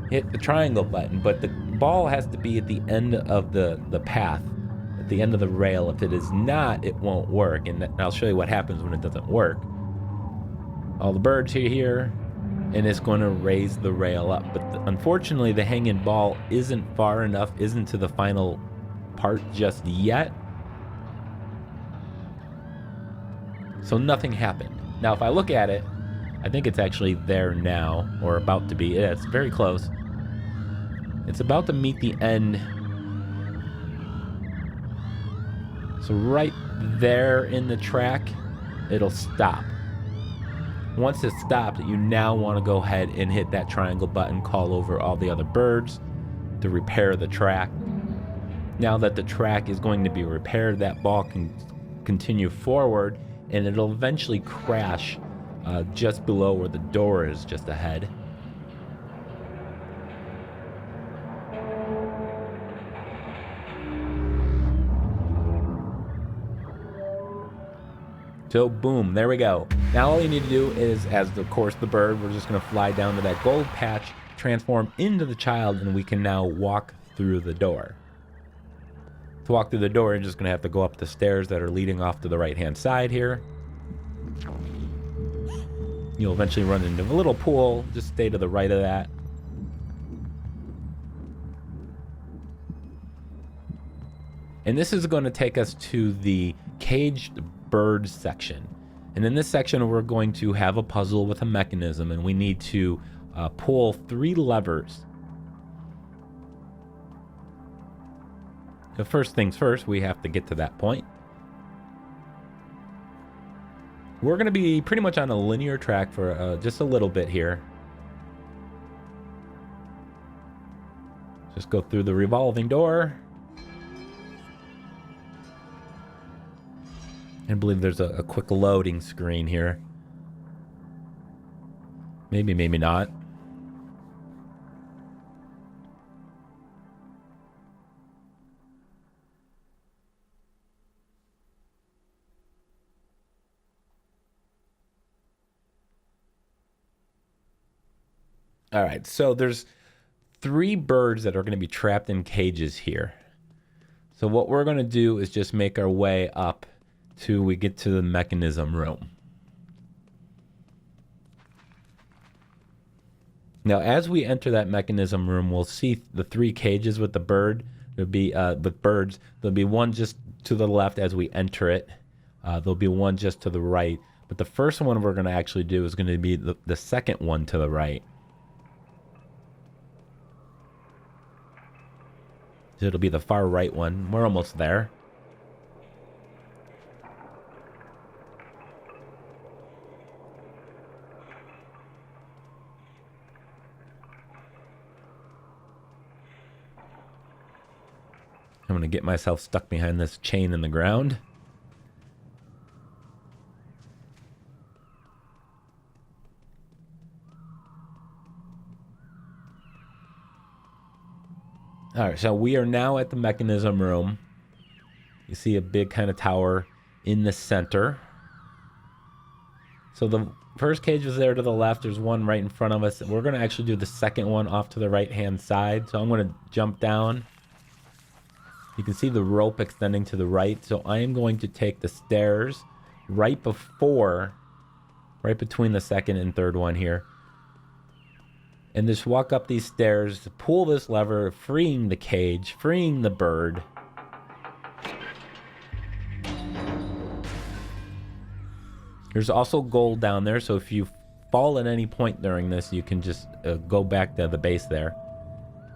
Speaker 1: hit the triangle button, but the ball has to be at the end of the path, at the end of the rail. If it is not, it won't work. And I'll show you what happens when it doesn't work. All the birds are here, and it's going to raise the rail up. But unfortunately, the hanging ball isn't far enough, isn't to the final part just yet. So nothing happened. Now, if I look at it, I think it's actually there now, or about to be. Yeah, it's very close. It's about to meet the end. So right there in the track, it'll stop. Once it's stopped, you now want to go ahead and hit that triangle button, call over all the other birds to repair the track. Now that the track is going to be repaired, that ball can continue forward, and it'll eventually crash just below where the door is just ahead. So boom, there we go. Now all you need to do is, as of course the bird, we're just going to fly down to that gold patch, transform into the child, and we can now walk through the door. To walk through the door, you're just going to have to go up the stairs that are leading off to the right-hand side here. You'll eventually run into a little pool. Just stay to the right of that. And this is going to take us to the caged bird section. And in this section, we're going to have a puzzle with a mechanism, and we need to pull 3 levers. So first things first, we have to get to that point. We're going to be pretty much on a linear track for just a little bit here. Just go through the revolving door. I believe there's a quick loading screen here. Maybe, maybe not. All right, so there's 3 birds that are going to be trapped in cages here. So what we're going to do is just make our way up till we get to the mechanism room. Now, as we enter that mechanism room, we'll see the 3 cages with the bird. There'll be with birds. There'll be one just to the left as we enter it. There'll be one just to the right. But the first one we're going to actually do is going to be the second one to the right. It'll be the far right one. We're almost there. I'm going to get myself stuck behind this chain in the ground. All right, so we are now at the mechanism room. You see a big kind of tower in the center. So the first cage was there to the left. There's one right in front of us. We're going to actually do the second one off to the right-hand side. So I'm going to jump down. You can see the rope extending to the right. So I am going to take the stairs right between the second and third one here. And just walk up these stairs, pull this lever, freeing the cage, freeing the bird. There's also gold down there, so if you fall at any point during this, you can just go back to the base there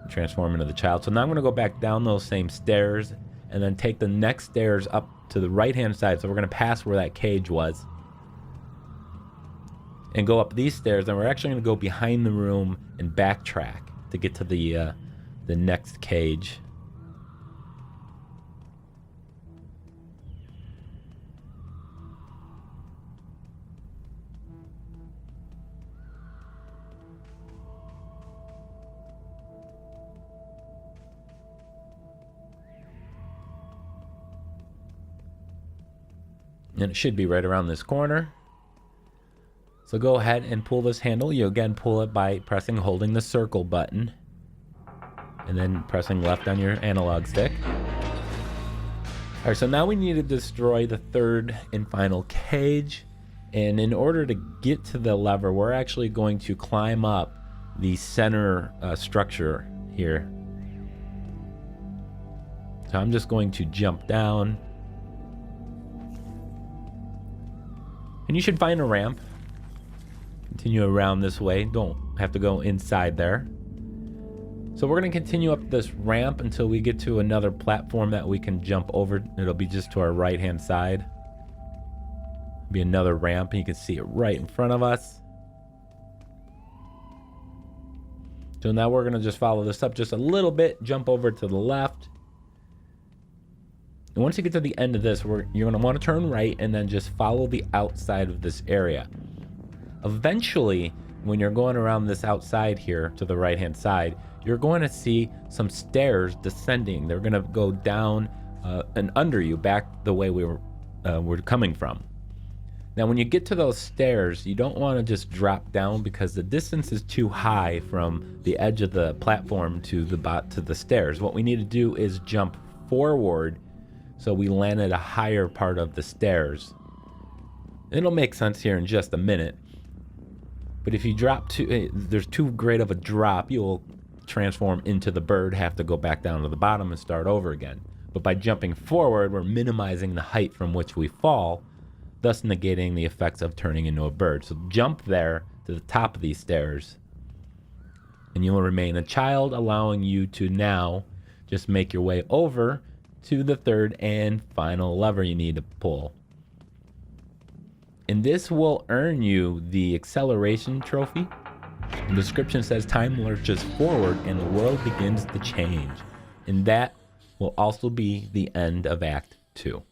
Speaker 1: and transform into the child. So now I'm going to go back down those same stairs and then take the next stairs up to the right-hand side. So we're going to pass where that cage was and go up these stairs, and we're actually going to go behind the room and backtrack to get to the next cage. And it should be right around this corner. So go ahead and pull this handle. You again pull it by holding the circle button. And then pressing left on your analog stick. Alright, so now we need to destroy the third and final cage. And in order to get to the lever, we're actually going to climb up the center structure here. So I'm just going to jump down. And you should find a ramp. Continue around this way. Don't have to go inside there. So we're going to continue up this ramp until we get to another platform that we can jump over. It'll be just to our right-hand side. Be another ramp, and you can see it right in front of us. So now we're going to just follow this up just a little bit. Jump over to the left. And once you get to the end of this, you're going to want to turn right and then just follow the outside of this area. Eventually, when you're going around this outside here to the right-hand side, you're going to see some stairs descending. They're going to go down and under you back the way we're coming from. Now, when you get to those stairs, you don't want to just drop down because the distance is too high from the edge of the platform to the stairs. What we need to do is jump forward so we land at a higher part of the stairs. It'll make sense here in just a minute. But if you drop there's too great of a drop, you'll transform into the bird, have to go back down to the bottom and start over again. But by jumping forward, we're minimizing the height from which we fall, thus negating the effects of turning into a bird. So jump there to the top of these stairs, and you will remain a child, allowing you to now just make your way over to the third and final lever you need to pull. And this will earn you the acceleration trophy. The description says time lurches forward and the world begins to change. And that will also be the end of Act 2.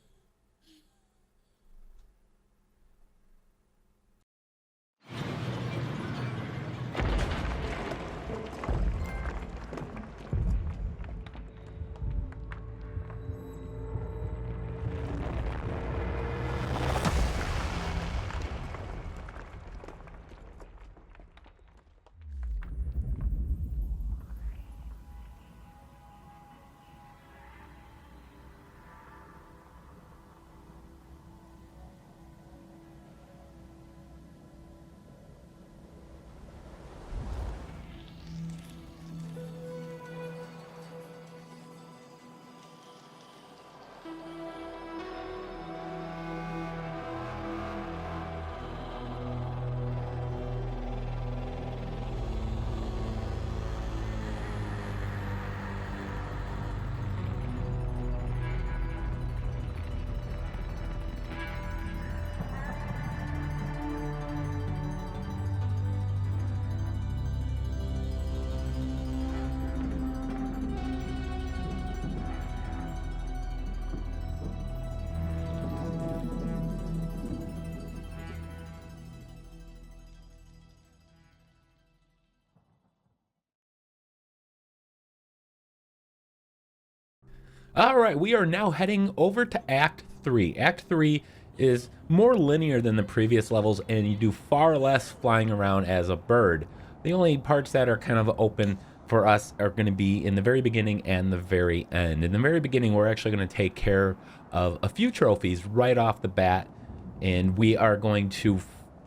Speaker 1: All right, we are now heading over to Act 3. Act 3 is more linear than the previous levels, and you do far less flying around as a bird. The only parts that are kind of open for us are going to be in the very beginning and the very end. In the very beginning, we're actually going to take care of a few trophies right off the bat, and we are going to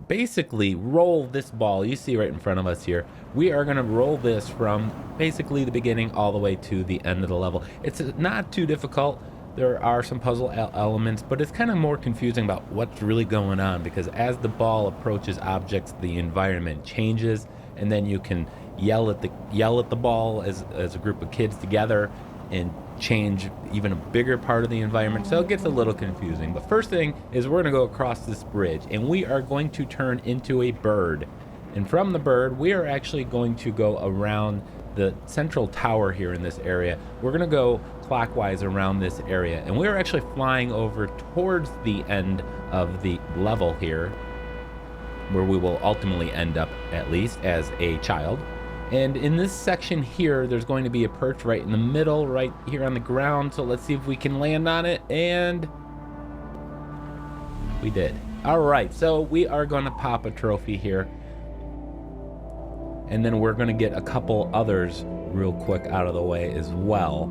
Speaker 1: basically roll this ball you see right in front of us here. We are going to roll this from basically the beginning all the way to the end of the level. It's not too difficult. There are some puzzle elements, but it's kind of more confusing about what's really going on, because as the ball approaches objects, the environment changes, and then you can yell at the ball as a group of kids together and change even a bigger part of the environment. So it gets a little confusing. But first thing is we're going to go across this bridge, and we are going to turn into a bird. And from the bird, we are actually going to go around the central tower here in this area. We're going to go clockwise around this area, and we're actually flying over towards the end of the level here, where we will ultimately end up, at least, as a child. And in this section here, there's going to be a perch right in the middle, right here on the ground. So let's see if we can land on it, and we did. All right, so we are going to pop a trophy here, and then we're going to get a couple others real quick out of the way as well.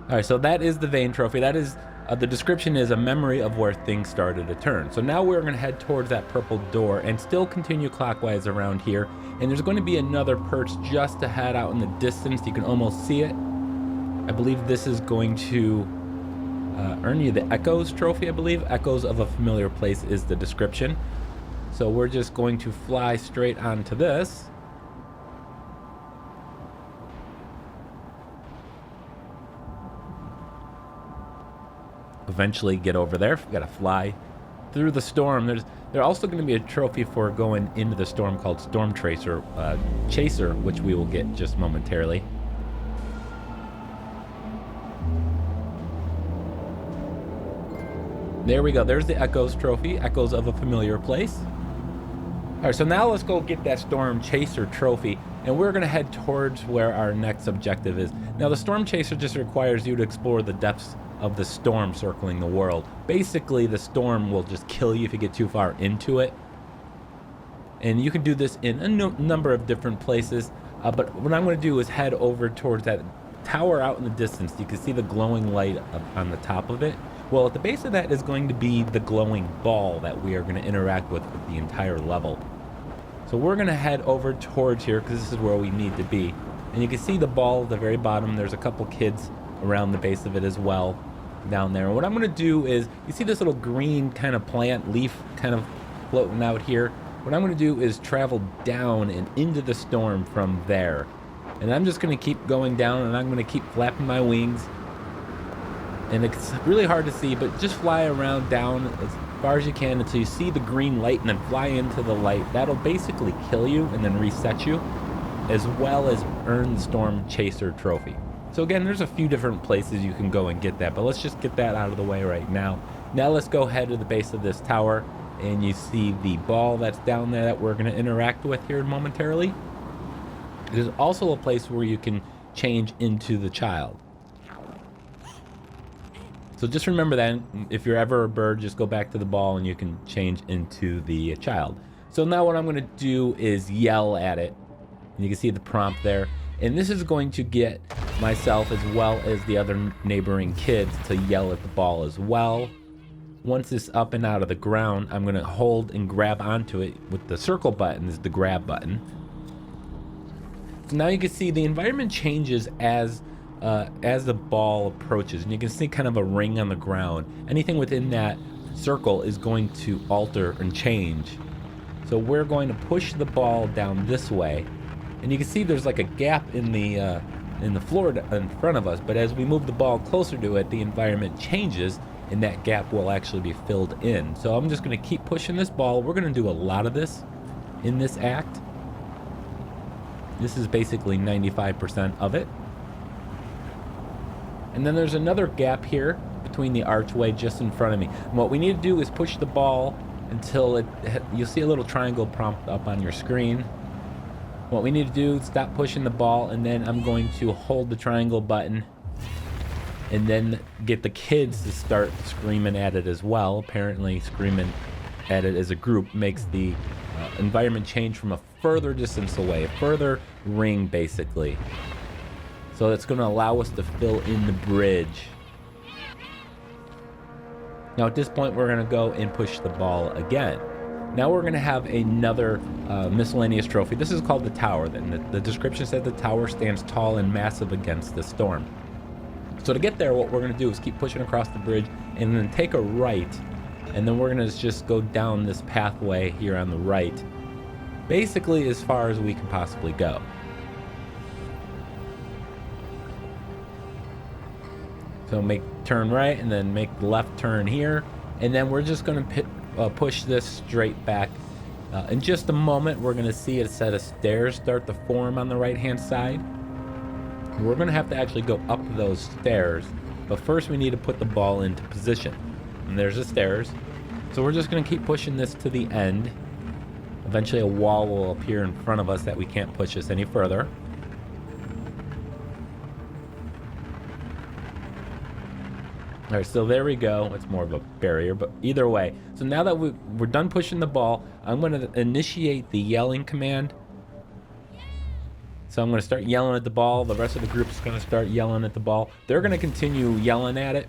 Speaker 1: All right, so that is the Vane Trophy. That is the description is a memory of where things started to turn. So now we're going to head towards that purple door and still continue clockwise around here. And there's going to be another perch just ahead out in the distance. You can almost see it. I believe this is going to earn you the Echoes Trophy, I believe. Echoes of a Familiar Place is the description. So we're just going to fly straight onto this. Eventually get over there. We've got to fly through the storm. There's also going to be a trophy for going into the storm called Storm Chaser, which we will get just momentarily. There we go. There's the Echoes Trophy, Echoes of a Familiar Place. All right, so now let's go get that Storm Chaser trophy, and we're going to head towards where our next objective is. Now, the Storm Chaser just requires you to explore the depths of the storm circling the world. Basically, the storm will just kill you if you get too far into it. And you can do this in a number of different places. But what I'm going to do is head over towards that tower out in the distance. You can see the glowing light on the top of it. Well, at the base of that is going to be the glowing ball that we are going to interact with the entire level. So we're going to head over towards here because this is where we need to be. And you can see the ball at the very bottom. There's a couple kids around the base of it as well down there. And what I'm going to do is, you see this little green kind of plant leaf kind of floating out here. What I'm going to do is travel down and into the storm from there. And I'm just going to keep going down, and I'm going to keep flapping my wings. And it's really hard to see, but just fly around down as far as you can until you see the green light, and then fly into the light. That'll basically kill you and then reset you, as well as earn the Storm Chaser trophy. So again, there's a few different places you can go and get that, but let's just get that out of the way right now. Now let's go head to the base of this tower, and you see the ball that's down there that we're going to interact with here momentarily. There's also a place where you can change into the child. So just remember that if you're ever a bird, just go back to the ball and you can change into the child. So now what I'm going to do is yell at it. And you can see the prompt there. And this is going to get myself as well as the other neighboring kids to yell at the ball as well. Once it's up and out of the ground, I'm going to hold and grab onto it with the circle button is the grab button. So now you can see the environment changes as the ball approaches, and you can see kind of a ring on the ground. Anything within that circle is going to alter and change. So we're going to push the ball down this way, and you can see there's like a gap in the floor in front of us, but as we move the ball closer to it, the environment changes and that gap will actually be filled in. So I'm just going to keep pushing this ball. We're going to do a lot of this in this act. This is basically 95% of it. And then there's another gap here between the archway just in front of me. And what we need to do is push the ball until you'll see a little triangle prompt up on your screen. What we need to do is stop pushing the ball, and then I'm going to hold the triangle button and then get the kids to start screaming at it as well. Apparently screaming at it as a group makes the environment change from a further distance away, a further ring basically. So it's going to allow us to fill in the bridge. Now at this point we're going to go and push the ball again. Now we're going to have another miscellaneous trophy. This is called the tower. The description said the tower stands tall and massive against the storm. So to get there, what we're going to do is keep pushing across the bridge and then take a right, and then we're going to just go down this pathway here on the right, basically as far as we can possibly go. So turn right and then make the left turn here, and then we're just going to push this straight back. In just a moment, we're going to see a set of stairs start to form on the right hand side. We're going to have to actually go up those stairs, but first we need to put the ball into position. And there's the stairs. So we're just going to keep pushing this to the end. Eventually a wall will appear in front of us that we can't push this any further. All right, so there we go. It's more of a barrier, but either way. So now that we're done pushing the ball, I'm going to initiate the yelling command. So I'm going to start yelling at the ball. The rest of the group is going to start yelling at the ball. They're going to continue yelling at it.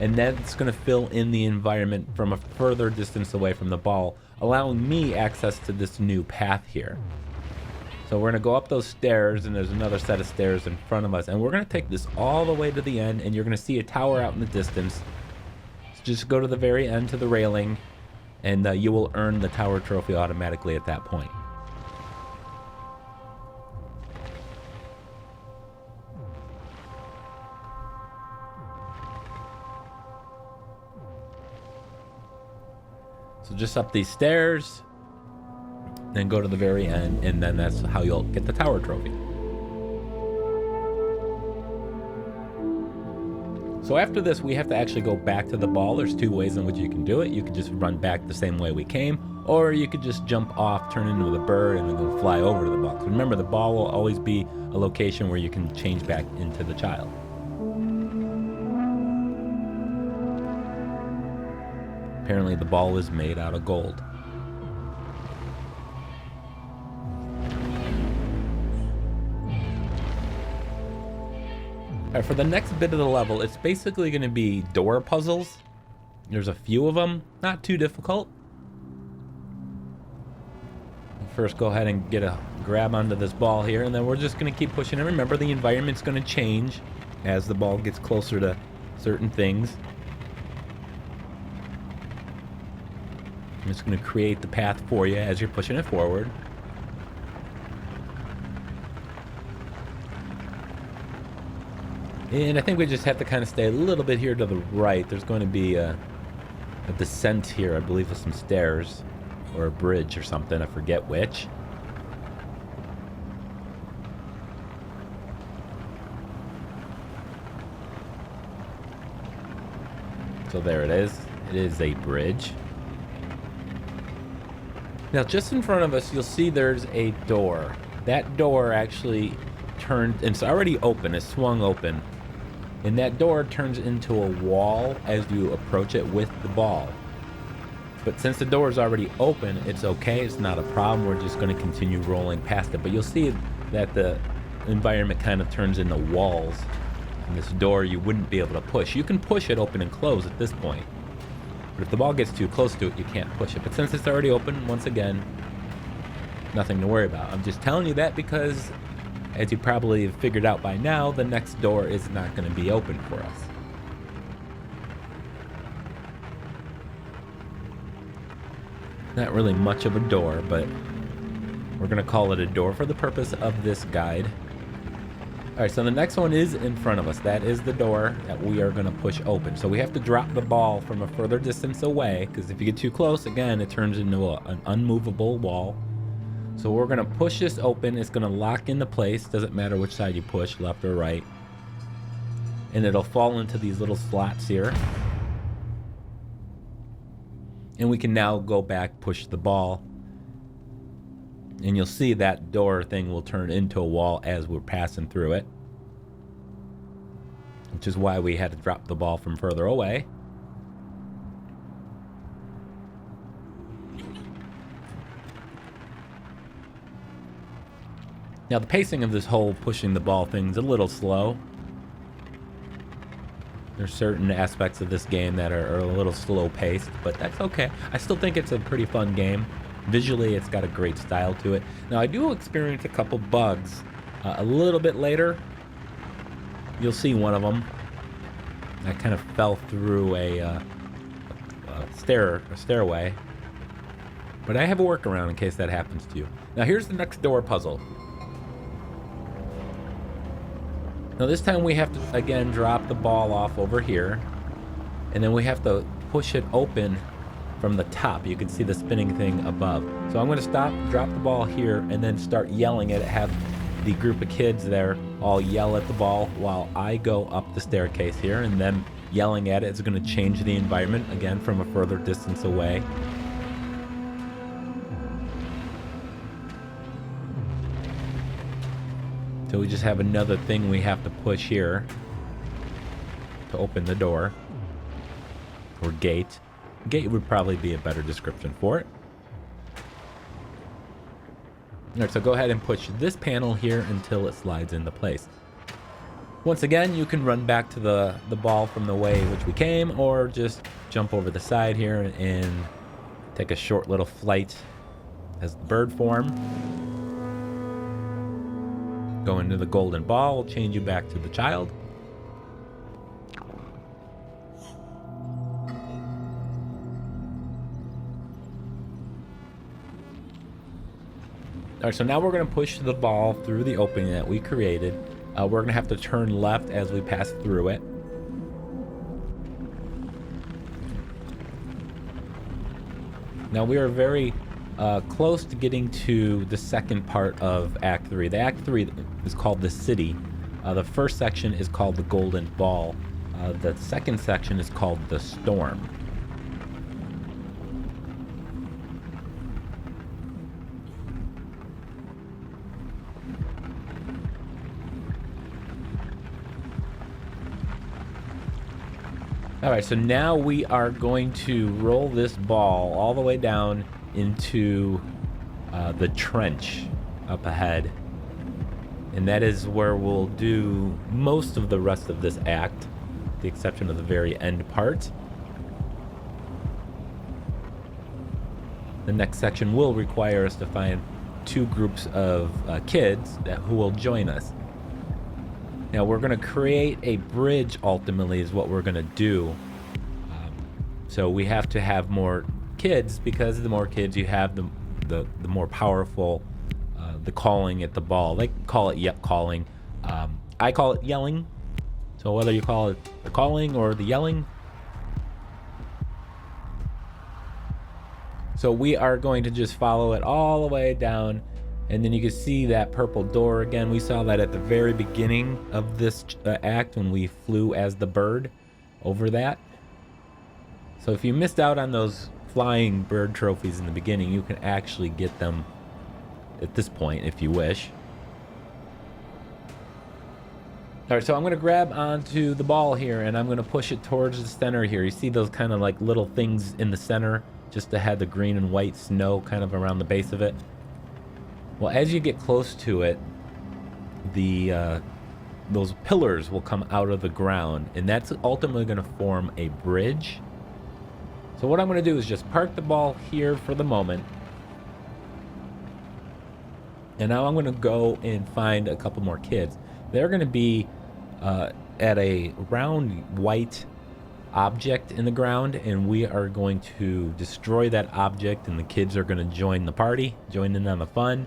Speaker 1: And that's going to fill in the environment from a further distance away from the ball, allowing me access to this new path here. So we're going to go up those stairs, and there's another set of stairs in front of us. And we're going to take this all the way to the end, and you're going to see a tower out in the distance. So just go to the very end to the railing, and you will earn the tower trophy automatically at that point. So just up these stairs, then go to the very end, and then that's how you'll get the tower trophy. So after this, we have to actually go back to the ball. There's two ways in which you can do it. You could just run back the same way we came, or you could just jump off, turn into the bird, and then go fly over to the ball. So remember, the ball will always be a location where you can change back into the child. Apparently the ball is made out of gold. Alright, for the next bit of the level, it's basically going to be door puzzles. There's a few of them, not too difficult. First, go ahead and get a grab onto this ball here, and then we're just going to keep pushing. And remember, the environment's going to change as the ball gets closer to certain things. I'm just going to create the path for you as you're pushing it forward. And I think we just have to kind of stay a little bit here to the right. There's going to be a descent here, I believe, with some stairs or a bridge or something. I forget which. So there it is. It is a bridge. Now, just in front of us, you'll see there's a door. That door actually turned, and it's already open, it's swung open. And that door turns into a wall as you approach it with the ball. But since the door is already open, it's okay, it's not a problem. We're just going to continue rolling past it. But you'll see that the environment kind of turns into walls. And this door you wouldn't be able to push. You can push it open and close at this point. But if the ball gets too close to it, you can't push it. But since it's already open, once again, nothing to worry about. I'm just telling you that because, as you probably have figured out by now, the next door is not going to be open for us. Not really much of a door, but we're going to call it a door for the purpose of this guide. Alright, so the next one is in front of us. That is the door that we are going to push open. So we have to drop the ball from a further distance away, because if you get too close, again, it turns into an unmovable wall. So we're going to push this open. It's going to lock into place. Doesn't matter which side you push, left or right. And it'll fall into these little slots here. And we can now go back, push the ball. And you'll see that door thing will turn into a wall as we're passing through it, which is why we had to drop the ball from further away. Now the pacing of this whole pushing the ball thing is a little slow. There's certain aspects of this game that are a little slow paced, but that's okay. I still think it's a pretty fun game. Visually, it's got a great style to it. Now I do experience a couple bugs a little bit later. You'll see one of them. I kind of fell through a stairway, but I have a workaround in case that happens to you. Now here's the next door puzzle. Now this time we have to again drop the ball off over here, and then we have to push it open from the top. You can see the spinning thing above. So I'm going to stop, drop the ball here, and then start yelling at it. Have the group of kids there all yell at the ball while I go up the staircase here, and them yelling at it is going to change the environment again from a further distance away. So we just have another thing we have to push here to open the door, or gate. Gate would probably be a better description for it. All right, so go ahead and push this panel here until it slides into place. Once again, you can run back to the ball from the way which we came, or just jump over the side here and take a short little flight as the bird form. Go into the golden ball, will change you back to the child. All right, so now we're going to push the ball through the opening that we created. We're going to have to turn left as we pass through it. Now we are very close to getting to the second part of Act 3. The Act 3 is called the City. The first section is called the Golden Ball. The second section is called the Storm. All right, so now we are going to roll this ball all the way down into the trench up ahead. And that is where we'll do most of the rest of this act, with the exception of the very end part. The next section will require us to find two groups of kids who will join us. Now we're going to create a bridge, ultimately, is what we're going to do. So we have to have more kids, because the more kids you have, the more powerful the calling at the ball. They call it calling. I call it yelling. So whether you call it the calling or the yelling. So we are going to just follow it all the way down. And then you can see that purple door again. We saw that at the very beginning of this act when we flew as the bird over that. So if you missed out on those flying bird trophies in the beginning, you can actually get them at this point if you wish. All right, so I'm going to grab onto the ball here, and I'm going to push it towards the center here. You see those kind of like little things in the center, just ahead, the green and white snow kind of around the base of it. Well, as you get close to it, those pillars will come out of the ground, and that's ultimately going to form a bridge. So what I'm going to do is just park the ball here for the moment. And now I'm going to go and find a couple more kids. They're going to be at a round white object in the ground, and we are going to destroy that object, and the kids are going to join the party, join in on the fun.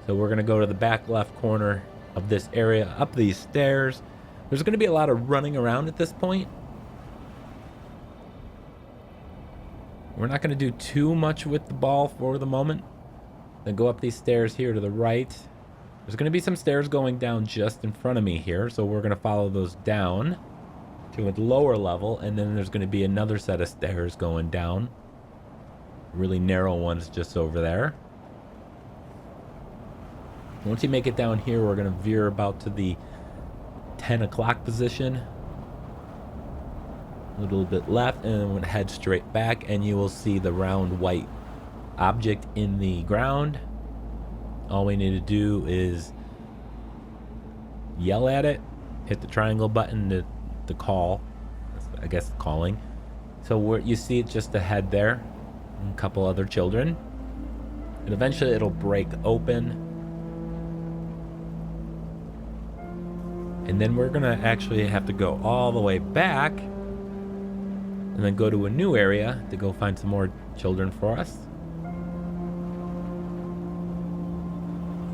Speaker 1: So we're going to go to the back left corner of this area, up these stairs. There's going to be a lot of running around at this point. We're not going to do too much with the ball for the moment. Then go up these stairs here to the right. There's going to be some stairs going down just in front of me here, so we're going to follow those down to a lower level, and then there's going to be another set of stairs going down. Really narrow ones just over there. Once you make it down here, we're going to veer about to the 10 o'clock position. A little bit left, and then we're going to head straight back, and you will see the round white object in the ground. All we need to do is yell at it, hit the triangle button to call. I guess calling. So where you see it just ahead there, and a couple other children, and eventually it'll break open, and then we're gonna actually have to go all the way back and then go to a new area to go find some more children for us.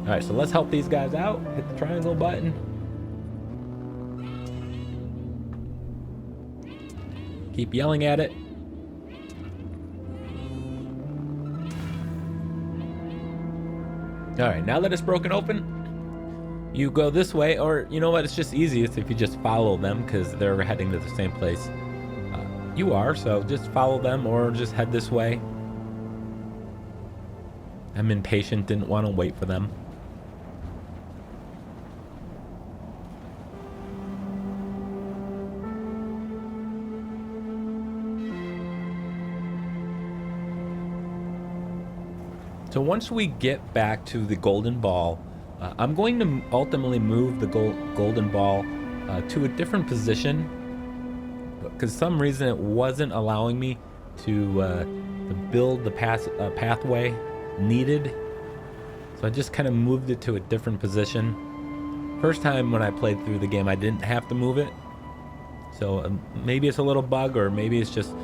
Speaker 1: All right, so let's help these guys out. Hit the triangle button. Keep yelling at it. All right, now that it's broken open, you go this way, or you know what? It's just easiest if you just follow them because they're heading to the same place you are. So just follow them or just head this way. I'm impatient, didn't want to wait for them. So once we get back to the golden ball, I'm going to ultimately move the golden ball to a different position because some reason it wasn't allowing me to build the pathway needed. So I just kind of moved it to a different position. First time when I played through the game, I didn't have to move it. So maybe it's a little bug, or maybe it's just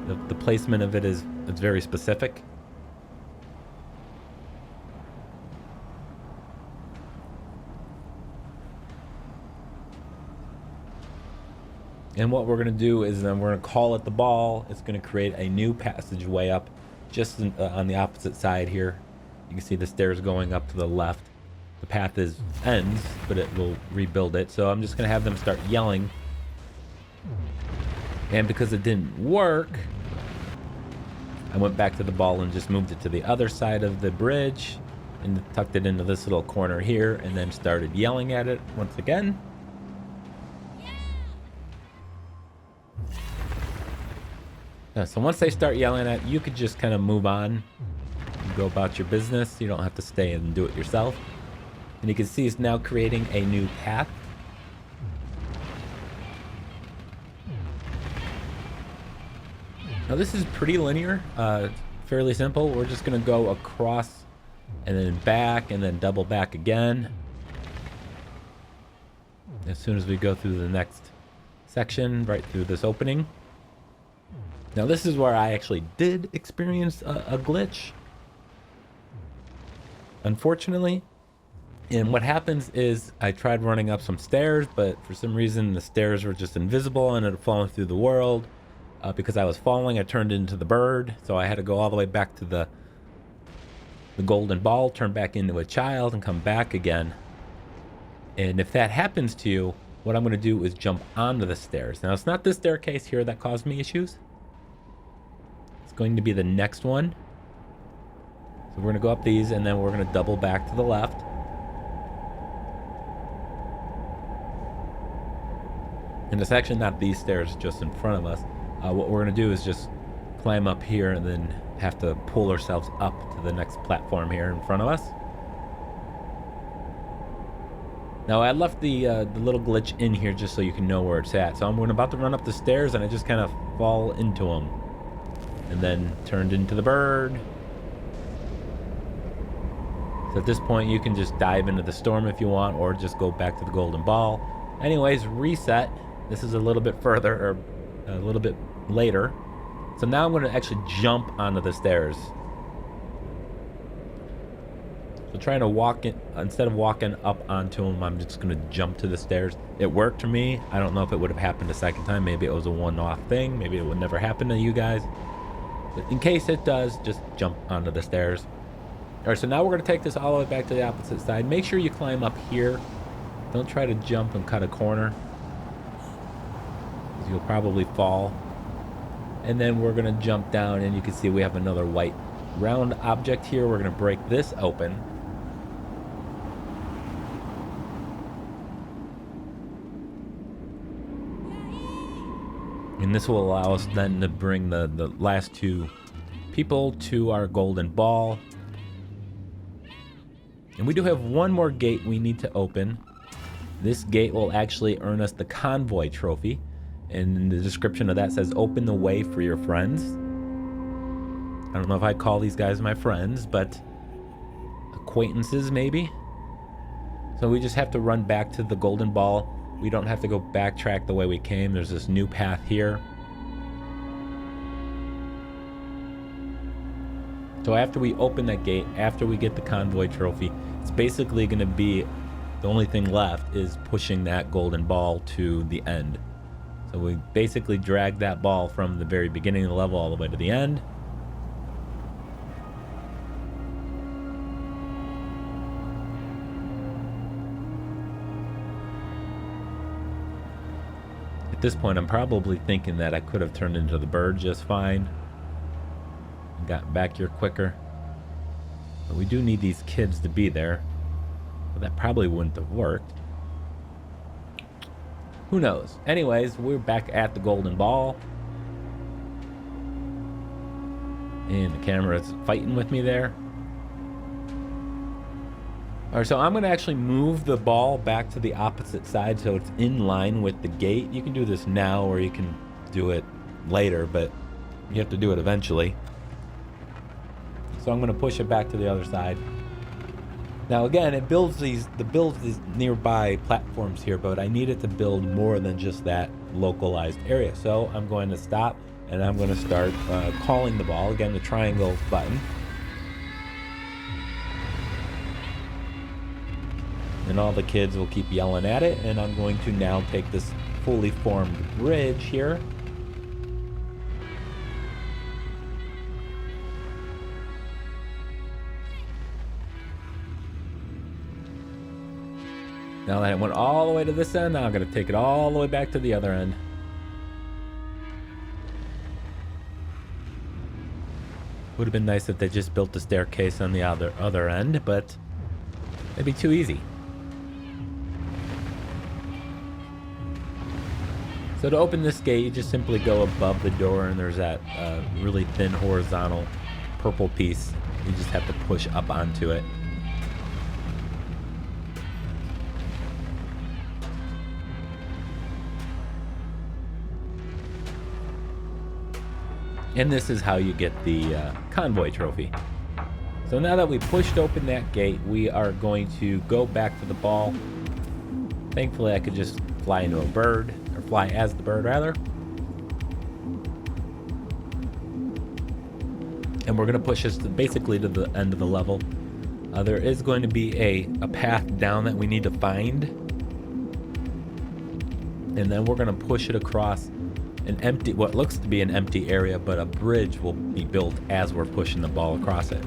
Speaker 1: the placement of it is very specific. And what we're going to do is then we're going to call it the ball. It's going to create a new passageway up just on the opposite side here. You can see the stairs going up to the left. The path ends, but it will rebuild it. So I'm just going to have them start yelling. And because it didn't work, I went back to the ball and just moved it to the other side of the bridge and tucked it into this little corner here, and then started yelling at it once again. So once they start yelling at you, could just kind of move on and go about your business. You don't have to stay and do it yourself. And you can see it's now creating a new path. Now this is pretty linear, fairly simple. We're just going to go across and then back and then double back again. As soon as we go through the next section, right through this opening. Now this is where I actually did experience a glitch, unfortunately. And what happens is I tried running up some stairs, but for some reason the stairs were just invisible and it had fallen through the world. Because I was falling, I turned into the bird, so I had to go all the way back to the golden ball, turn back into a child, and come back again. And if that happens to you, what I'm going to do is jump onto the stairs. Now it's not this staircase here that caused me issues. Going to be the next one. So we're going to go up these, and then we're going to double back to the left. And it's actually not these stairs just in front of us. What we're going to do is just climb up here and then have to pull ourselves up to the next platform here in front of us. Now I left the little glitch in here just so you can know where it's at. So I'm about to run up the stairs and I just kind of fall into them. And then turned into the bird. So at this point you can just dive into the storm if you want, or just go back to the golden ball. Anyways, reset. This is a little bit further, or a little bit later. So now I'm going to actually jump onto the stairs. So trying to walk in, instead of walking up onto them, I'm just going to jump to the stairs. It worked for me. I don't know if it would have happened a second time. Maybe it was a one-off thing. Maybe it would never happen to you guys. But in case it does, just jump onto the stairs. All right, so now we're going to take this all the way back to the opposite side. Make sure you climb up here. Don't try to jump and cut a corner, because you'll probably fall. And then we're going to jump down, and you can see we have another white round object here. We're going to break this open. And this will allow us then to bring the last two people to our golden ball. And we do have one more gate we need to open. This gate will actually earn us the Convoy Trophy. And the description of that says, open the way for your friends. I don't know if I'd call these guys my friends, but acquaintances maybe. So we just have to run back to the golden ball. We don't have to go backtrack the way we came. There's this new path here. So after we open that gate, after we get the Convoy Trophy, it's basically going to be, the only thing left is pushing that golden ball to the end. So we basically drag that ball from the very beginning of the level all the way to the end. At this point, I'm probably thinking that I could have turned into the bird just fine and got back here quicker. But we do need these kids to be there. But that probably wouldn't have worked. Who knows? Anyways, we're back at the golden ball. And the camera is fighting with me there. All right, so I'm going to actually move the ball back to the opposite side so it's in line with the gate. You can do this now or you can do it later, but you have to do it eventually. So I'm going to push it back to the other side. Now again, it builds these nearby platforms here, but I need it to build more than just that localized area. So I'm going to stop and I'm going to start calling the ball. Again, the triangle button. And all the kids will keep yelling at it, and I'm going to now take this fully formed bridge here. Now that it went all the way to this end, now I'm going to take it all the way back to the other end. Would have been nice if they just built the staircase on the other end, but it'd be too easy. So to open this gate, you just simply go above the door and there's that really thin horizontal purple piece. You just have to push up onto it. And this is how you get the Convoy Trophy. So now that we pushed open that gate, we are going to go back to the ball. Thankfully, I could just fly into a bird. Fly as the bird rather. And we're going to push us basically to the end of the level. There is going to be a path down that we need to find. And then we're going to push it across an empty, what looks to be an empty area, but a bridge will be built as we're pushing the ball across it.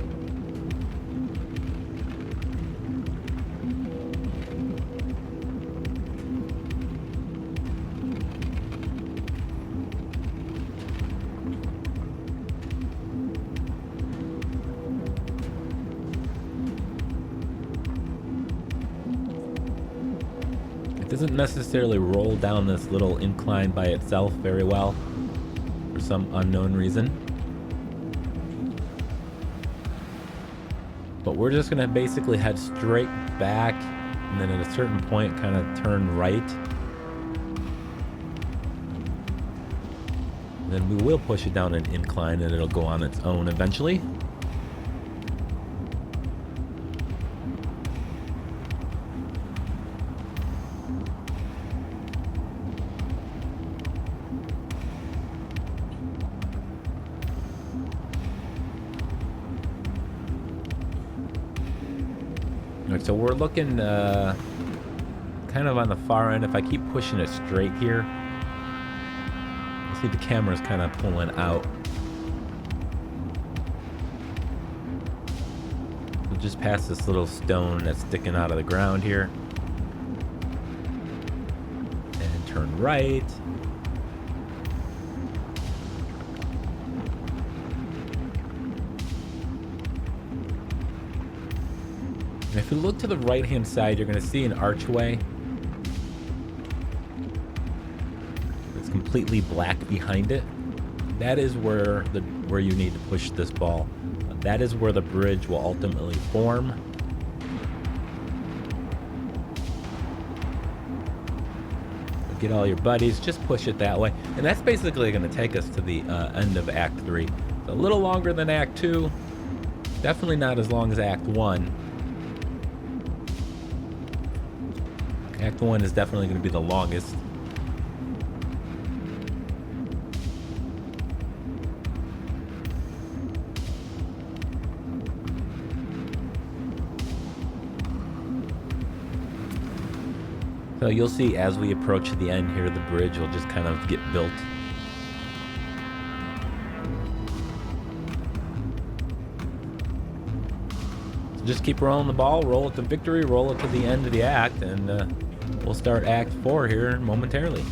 Speaker 1: Doesn't necessarily roll down this little incline by itself very well for some unknown reason. But we're just going to basically head straight back and then at a certain point kind of turn right. And then we will push it down an incline and it'll go on its own eventually. So we're looking kind of on the far end. If I keep pushing it straight here, you see the camera's kind of pulling out. We'll just pass this little stone that's sticking out of the ground here. And turn right. And if you look to the right-hand side, you're going to see an archway. It's completely black behind it, that is where you need to push this ball. That is where the bridge will ultimately form. Get all your buddies, just push it that way. And that's basically going to take us to the end of Act 3. It's a little longer than Act 2. Definitely not as long as Act 1. Act 1 is definitely going to be the longest. So you'll see as we approach the end here, the bridge will just kind of get built. So just keep rolling the ball, roll it to victory, roll it to the end of the act, and we'll start Act 4 here momentarily.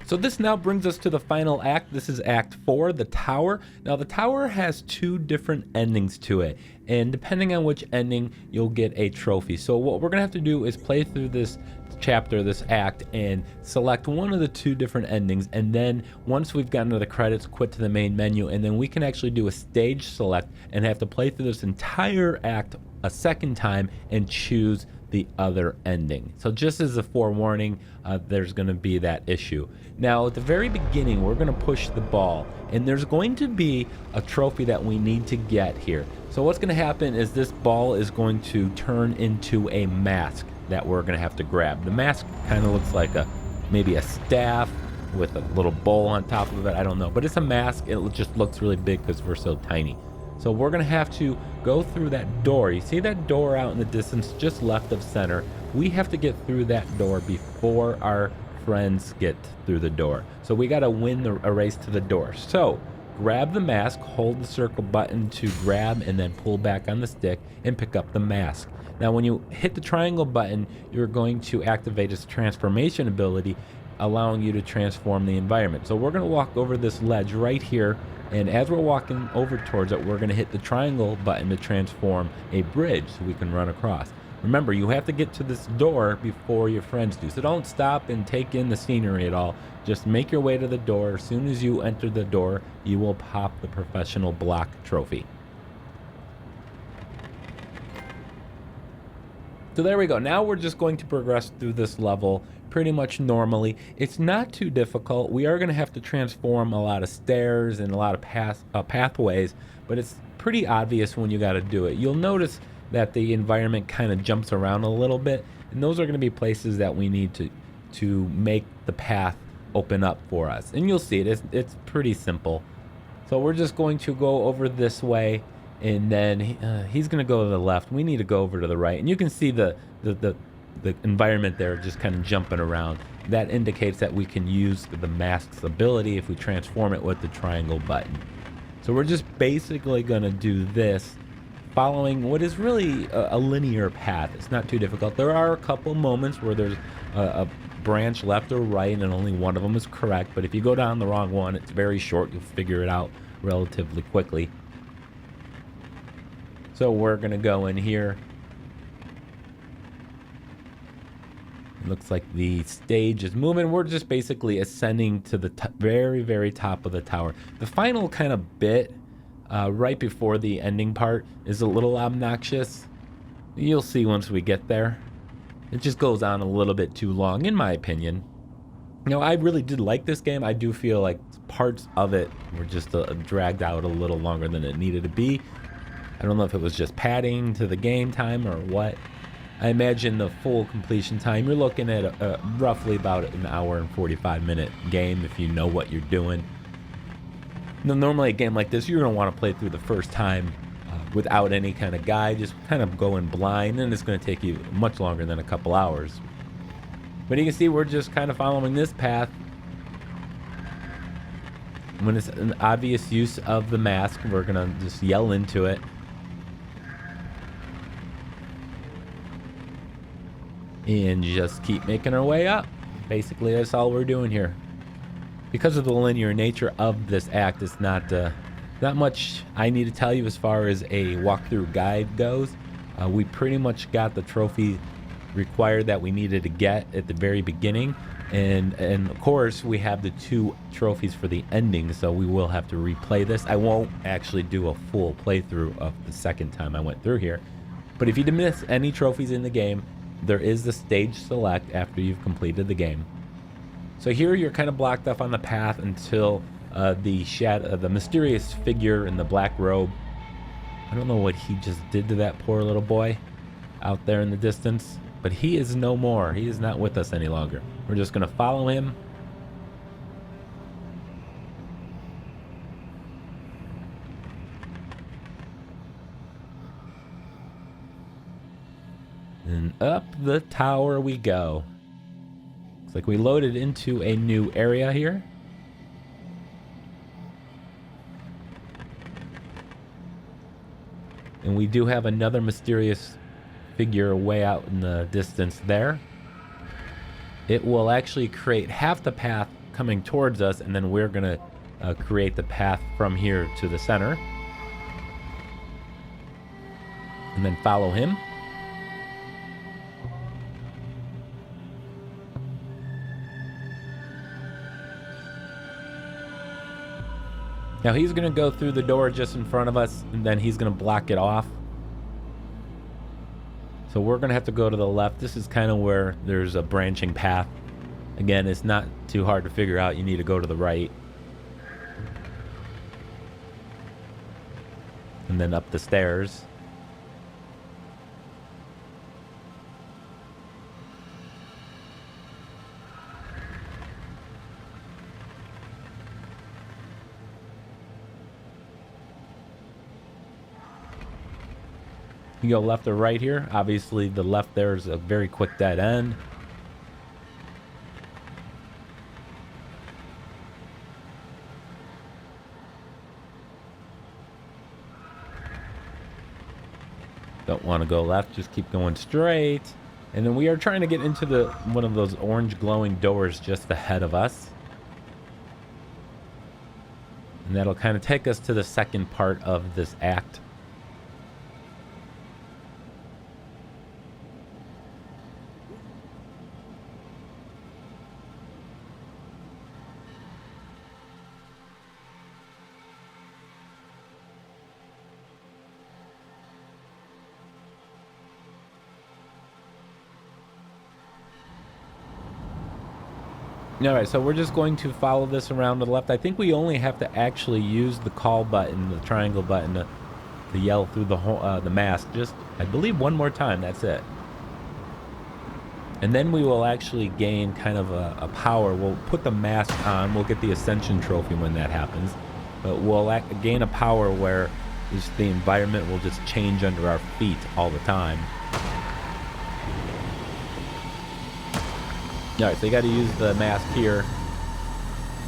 Speaker 1: So this now brings us to the final act. This is Act 4, the tower. Now the tower has two different endings to it, and depending on which ending, you'll get a trophy. So what we're gonna have to do is play through this chapter, this act, and select one of the two different endings, and then once we've gotten to the credits, quit to the main menu, and then we can actually do a stage select and have to play through this entire act a second time and choose the other ending. So just as a forewarning, there's going to be that issue. Now at the very beginning, we're going to push the ball, and there's going to be a trophy that we need to get here. So what's going to happen is this ball is going to turn into a mask that we're going to have to grab. The mask kind of looks like maybe a staff with a little bowl on top of it. I don't know, but it's a mask. It just looks really big because we're so tiny. So we're going to have to go through that door. You see that door out in the distance just left of center? We have to get through that door before our friends get through the door. So we got to win a race to the door. So grab the mask, hold the circle button to grab, and then pull back on the stick and pick up the mask. Now when you hit the triangle button, you're going to activate its transformation ability, allowing you to transform the environment. So we're going to walk over this ledge right here, and as we're walking over towards it, we're going to hit the triangle button to transform a bridge so we can run across. Remember, you have to get to this door before your friends do, so don't stop and take in the scenery at all. Just make your way to the door. As soon as you enter the door, you will pop the professional block trophy. So there we go. Now we're just going to progress through this level pretty much normally. It's not too difficult. We are going to have to transform a lot of stairs and a lot of pathways, but it's pretty obvious when you got to do it. You'll notice that the environment kind of jumps around a little bit, and those are going to be places that we need to make the path open up for us. And you'll see it. It's pretty simple. So we're just going to go over this way, and then he's going to go to the left. We need to go over to the right, and you can see the environment there just kind of jumping around. That indicates that we can use the mask's ability if we transform it with the triangle button. So we're just basically going to do this following what is really a linear path. It's not too difficult. There are a couple moments where there's a branch left or right and only one of them is correct, but if you go down the wrong one, it's very short. You'll figure it out relatively quickly. So we're going to go in here. Looks like the stage is moving. We're just basically ascending to the very, very top of the tower. The final kind of bit right before the ending part is a little obnoxious. You'll see once we get there. It just goes on a little bit too long, in my opinion. You know, I really did like this game. I do feel like parts of it were just dragged out a little longer than it needed to be. I don't know if it was just padding to the game time or what. I imagine the full completion time, you're looking at roughly about an hour and 45-minute game if you know what you're doing. Now, normally a game like this, you're going to want to play through the first time without any kind of guide, just kind of going blind, and it's going to take you much longer than a couple hours. But you can see we're just kind of following this path. When it's an obvious use of the mask, we're going to just yell into it. And just keep making our way up. Basically, that's all we're doing here. Because of the linear nature of this act, it's not much I need to tell you as far as a walkthrough guide goes. We pretty much got the trophy required that we needed to get at the very beginning. And of course, we have the 2 trophies for the ending, so we will have to replay this. I won't actually do a full playthrough of the second time I went through here. But if you miss any trophies in the game, there is the stage select after you've completed the game. So here you're kind of blocked off on the path until the mysterious figure in the black robe. I don't know what he just did to that poor little boy out there in the distance, but he is no more. He is not with us any longer. We're just going to follow him. And up the tower we go. Looks like we loaded into a new area here. And we do have another mysterious figure way out in the distance there. It will actually create half the path coming towards us, and then we're going to create the path from here to the center. And then follow him. Now he's going to go through the door just in front of us, and then he's going to block it off. So we're going to have to go to the left. This is kind of where there's a branching path. Again, it's not too hard to figure out. You need to go to the right. And then up the stairs. You go left or right here. Obviously, the left there is a very quick dead end. Don't want to go left, just keep going straight. And then we are trying to get into one of those orange glowing doors just ahead of us. And that'll kind of take us to the second part of this act. Alright, so we're just going to follow this around to the left. I think we only have to actually use the call button, the triangle button, to yell through the mask. Just, I believe, one more time. That's it. And then we will actually gain kind of a power. We'll put the mask on. We'll get the Ascension Trophy when that happens. But we'll gain a power where just the environment will just change under our feet all the time. Alright, so you got to use the mask here.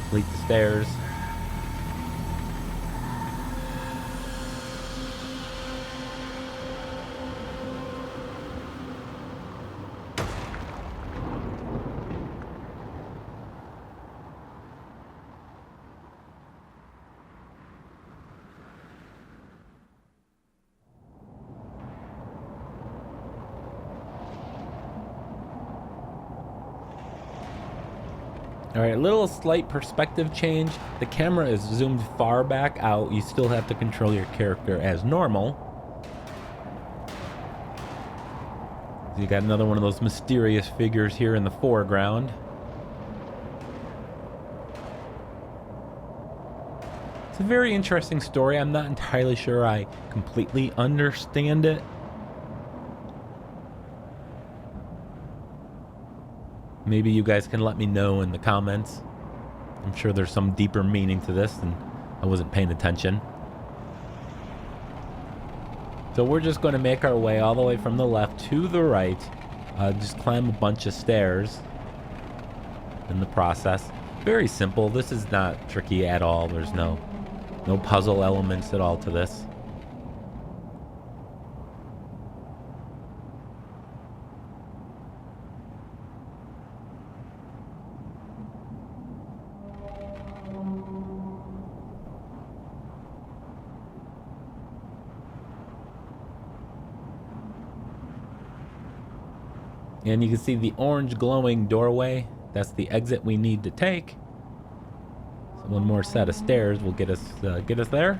Speaker 1: Complete the stairs. Alright, a little slight perspective change. The camera is zoomed far back out. You still have to control your character as normal. You got another one of those mysterious figures here in the foreground. It's a very interesting story. I'm not entirely sure I completely understand it. Maybe you guys can let me know in the comments. I'm sure there's some deeper meaning to this and I wasn't paying attention. So we're just going to make our way all the way from the left to the right. Just climb a bunch of stairs in the process. Very simple. This is not tricky at all. There's no puzzle elements at all to this. And you can see the orange glowing doorway. That's the exit we need to take. So one more set of stairs will get us there.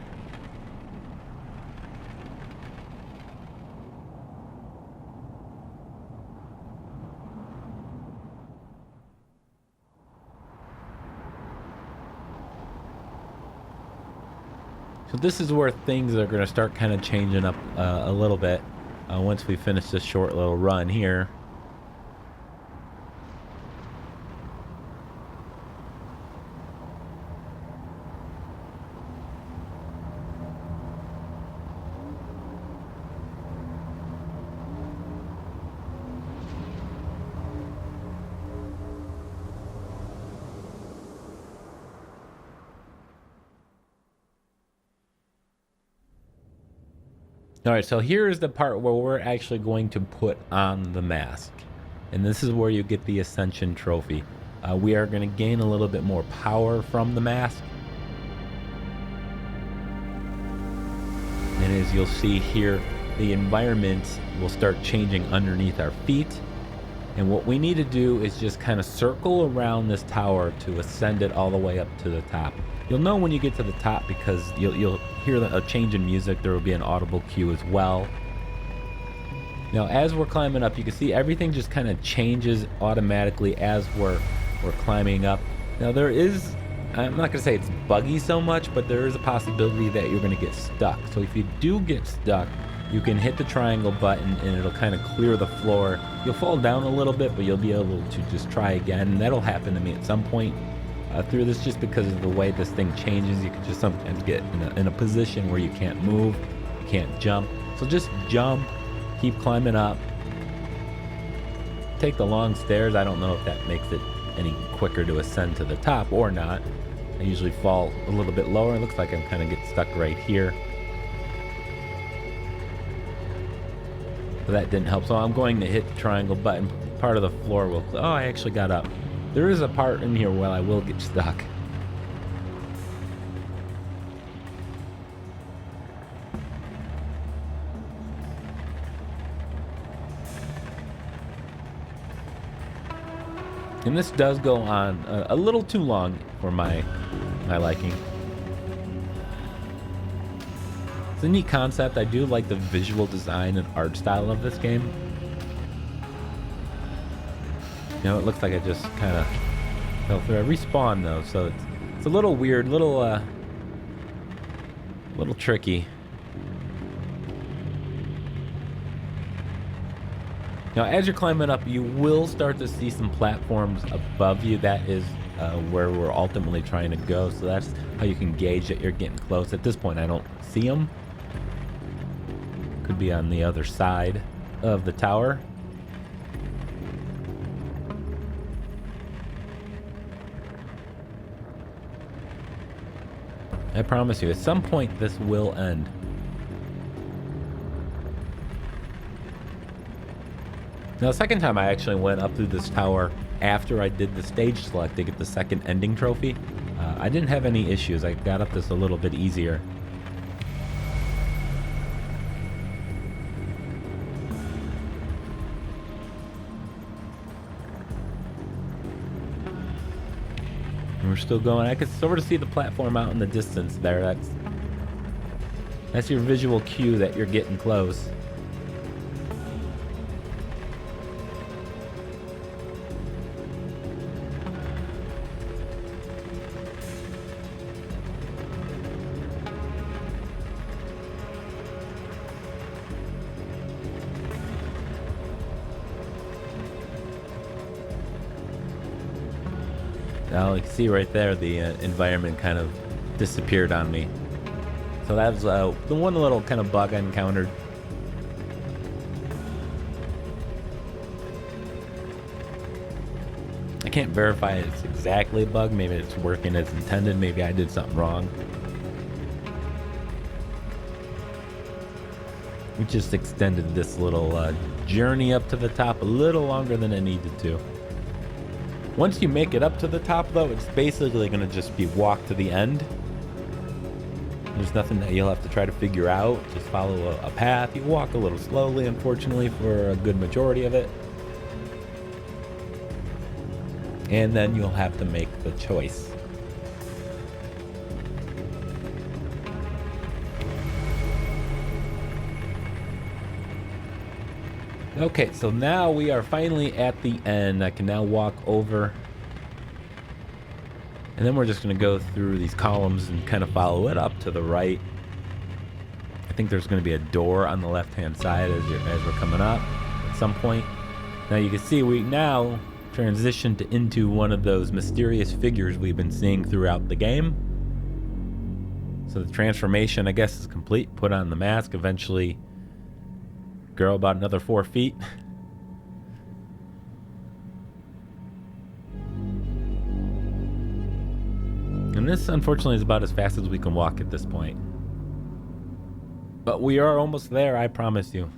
Speaker 1: So this is where things are going to start kind of changing up a little bit once we finish this short little run here. All right, so here is the part where we're actually going to put on the mask. And this is where you get the Ascension Trophy. We are going to gain a little bit more power from the mask. And as you'll see here, the environment will start changing underneath our feet. And what we need to do is just kind of circle around this tower to ascend it all the way up to the top. You'll know when you get to the top because you'll hear a change in music. There will be an audible cue as well. Now, as we're climbing up, you can see everything just kind of changes automatically as we're climbing up. Now, there is, I'm not going to say it's buggy so much, but there is a possibility that you're going to get stuck. So if you do get stuck, you can hit the triangle button and it'll kind of clear the floor. You'll fall down a little bit, but you'll be able to just try again. And that'll happen to me at some point through this, just because of the way this thing changes. You can just sometimes get in a position where you can't move, you can't jump. So just jump, keep climbing up. Take the long stairs. I don't know if that makes it any quicker to ascend to the top or not. I usually fall a little bit lower. It looks like I'm kind of getting stuck right here. So that didn't help. So I'm going to hit the triangle button. Part of the floor will... Oh, I actually got up. There is a part in here where I will get stuck. And this does go on a little too long for my liking. It's a neat concept. I do like the visual design and art style of this game. You know, it looks like I just kind of fell through. I respawned though, so it's a little weird, little tricky. Now, as you're climbing up, you will start to see some platforms above you. That is where we're ultimately trying to go. So that's how you can gauge that you're getting close. At this point, I don't see them. Could be on the other side of the tower. I promise you, at some point this will end. Now, the second time I actually went up through this tower after I did the stage select to get the second ending trophy, I didn't have any issues. I got up this a little bit easier. We're still going. I can sort of see the platform out in the distance there. That's your visual cue that you're getting close. Now you can see right there the environment kind of disappeared on me. So that was the one little kind of bug I encountered. can't verify it's exactly a bug. Maybe it's working as intended. Maybe I did something wrong. We just extended this little journey up to the top a little longer than it needed to. Once you make it up to the top, though, it's basically going to just be walk to the end. There's nothing that you'll have to try to figure out. Just follow a path. You walk a little slowly, unfortunately, for a good majority of it. And then you'll have to make the choice. Okay, so now we are finally at the end. I can now walk over. And then we're just going to go through these columns and kind of follow it up to the right. I think there's going to be a door on the left-hand side as we're coming up at some point. Now you can see we now transitioned into one of those mysterious figures we've been seeing throughout the game. So the transformation, I guess, is complete. Put on the mask. Eventually grow about another 4 feet. And this, unfortunately, is about as fast as we can walk at this point. But we are almost there, I promise you.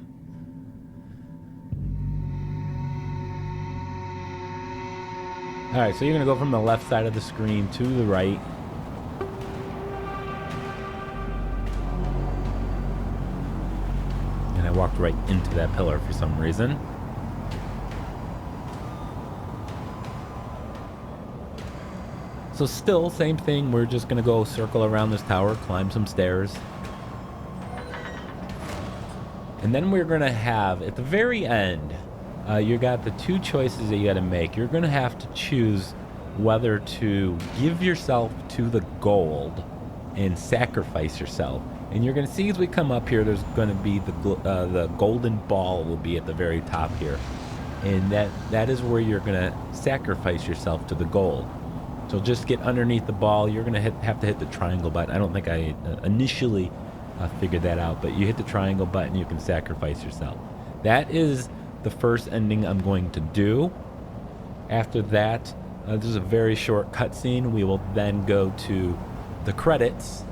Speaker 1: Alright, so you're going to go from the left side of the screen to the right. And I walked right into that pillar for some reason. So still, same thing. We're just going to go circle around this tower, climb some stairs. And then we're going to have, at the very end, you got the two choices that you got to make. You're going to have to choose whether to give yourself to the gold and sacrifice yourself. And you're going to see as we come up here, there's going to be the golden ball will be at the very top here. And that is where you're going to sacrifice yourself to the gold. So just get underneath the ball. You're going to have to hit the triangle button. I don't think I initially figured that out, but you hit the triangle button, you can sacrifice yourself. That is the first ending I'm going to do. After that, there's a very short cutscene. We will then go to the credits,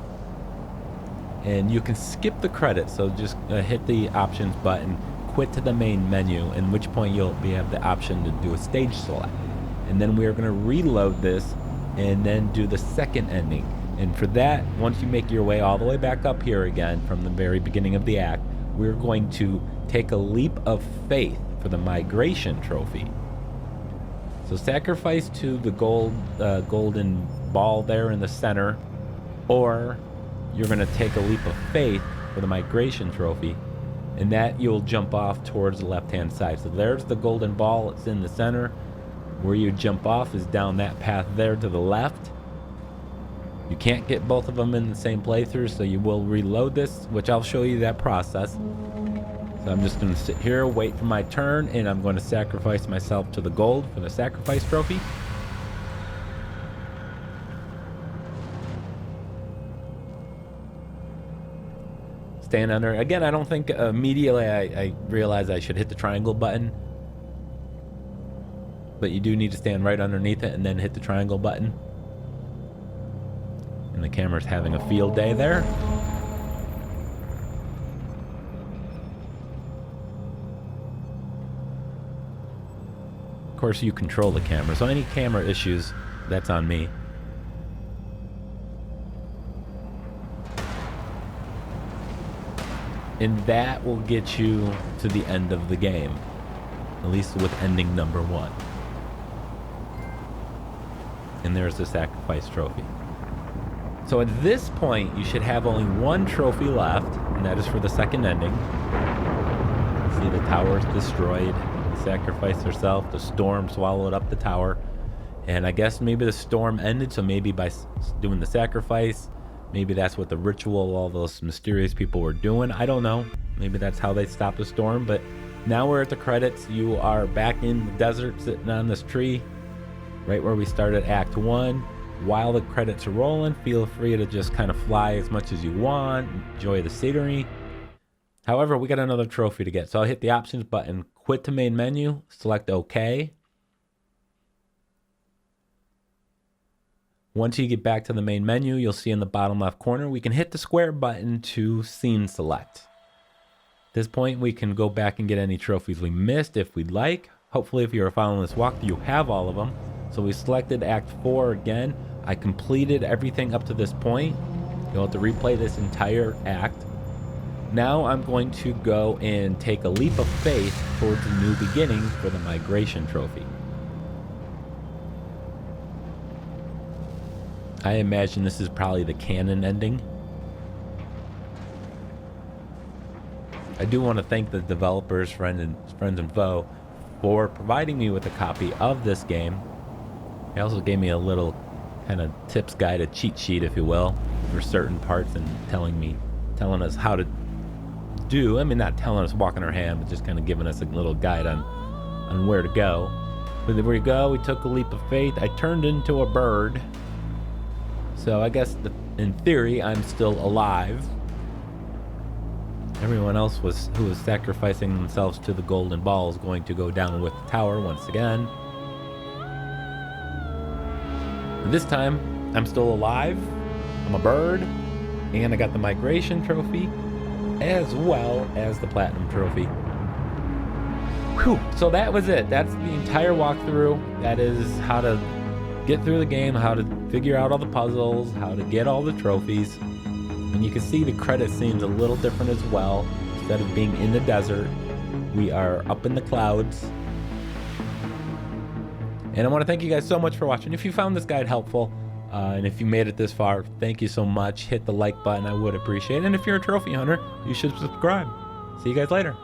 Speaker 1: and you can skip the credits. So just hit the options button, quit to the main menu, in which point you'll have the option to do a stage select. And then we are going to reload this and then do the second ending. And for that, once you make your way all the way back up here again from the very beginning of the act, we're going to take a leap of faith for the migration trophy. So sacrifice to the golden ball there in the center, or you're going to take a leap of faith for the migration trophy, and that you'll jump off towards the left-hand side. So there's the golden ball. It's in the center. Where you jump off is down that path there to the left. You can't get both of them in the same playthrough, so you will reload this, which I'll show you that process. So I'm just going to sit here, wait for my turn, and I'm going to sacrifice myself to the gold for the sacrifice trophy. Stand under. Again, I don't think immediately I realized I should hit the triangle button. But you do need to stand right underneath it and then hit the triangle button. And the camera's having a field day there. Of course, you control the camera, so any camera issues, that's on me. And that will get you to the end of the game, at least with ending number 1. And there's the sacrifice trophy. So at this point, you should have only one trophy left, and that is for the second ending. See, the tower is destroyed. You sacrifice herself. The storm swallowed up the tower. And I guess maybe the storm ended, so maybe by doing the sacrifice, maybe that's what the ritual all those mysterious people were doing. I don't know. Maybe that's how they stopped the storm. But now we're at the credits. You are back in the desert sitting on this tree, right where we started Act 1. While the credits are rolling, feel free to just kind of fly as much as you want, enjoy the scenery. However, we got another trophy to get, so I'll hit the options button, quit to main menu, select OK. Once you get back to the main menu, you'll see in the bottom left corner, we can hit the square button to scene select. At this point, we can go back and get any trophies we missed if we'd like. Hopefully, if you were following this walkthrough, you have all of them. So we selected Act 4 again. I completed everything up to this point. You'll have to replay this entire act. Now I'm going to go and take a leap of faith towards a new beginning for the Migration Trophy. I imagine this is probably the canon ending. I do want to thank the developers, friends and foe, for providing me with a copy of this game. They also gave me a little kind of tips guide, a cheat sheet, if you will, for certain parts, and telling us how to do. I mean, not telling us walking our hand, but just kind of giving us a little guide on where to go. But there we go. We took a leap of faith. I turned into a bird. So I guess in theory, I'm still alive. Everyone else who was sacrificing themselves to the golden ball is going to go down with the tower once again. This time, I'm still alive. I'm a bird. And I got the Migration Trophy, as well as the Platinum Trophy. Whew. So that was it. That's the entire walkthrough. That is how to get through the game, how to figure out all the puzzles, how to get all the trophies. And you can see the credit scene's a little different as well. Instead of being in the desert, we are up in the clouds. And I want to thank you guys so much for watching. If you found this guide helpful, and if you made it this far, thank you so much. Hit the like button, I would appreciate it. And if you're a trophy hunter, you should subscribe. See you guys later.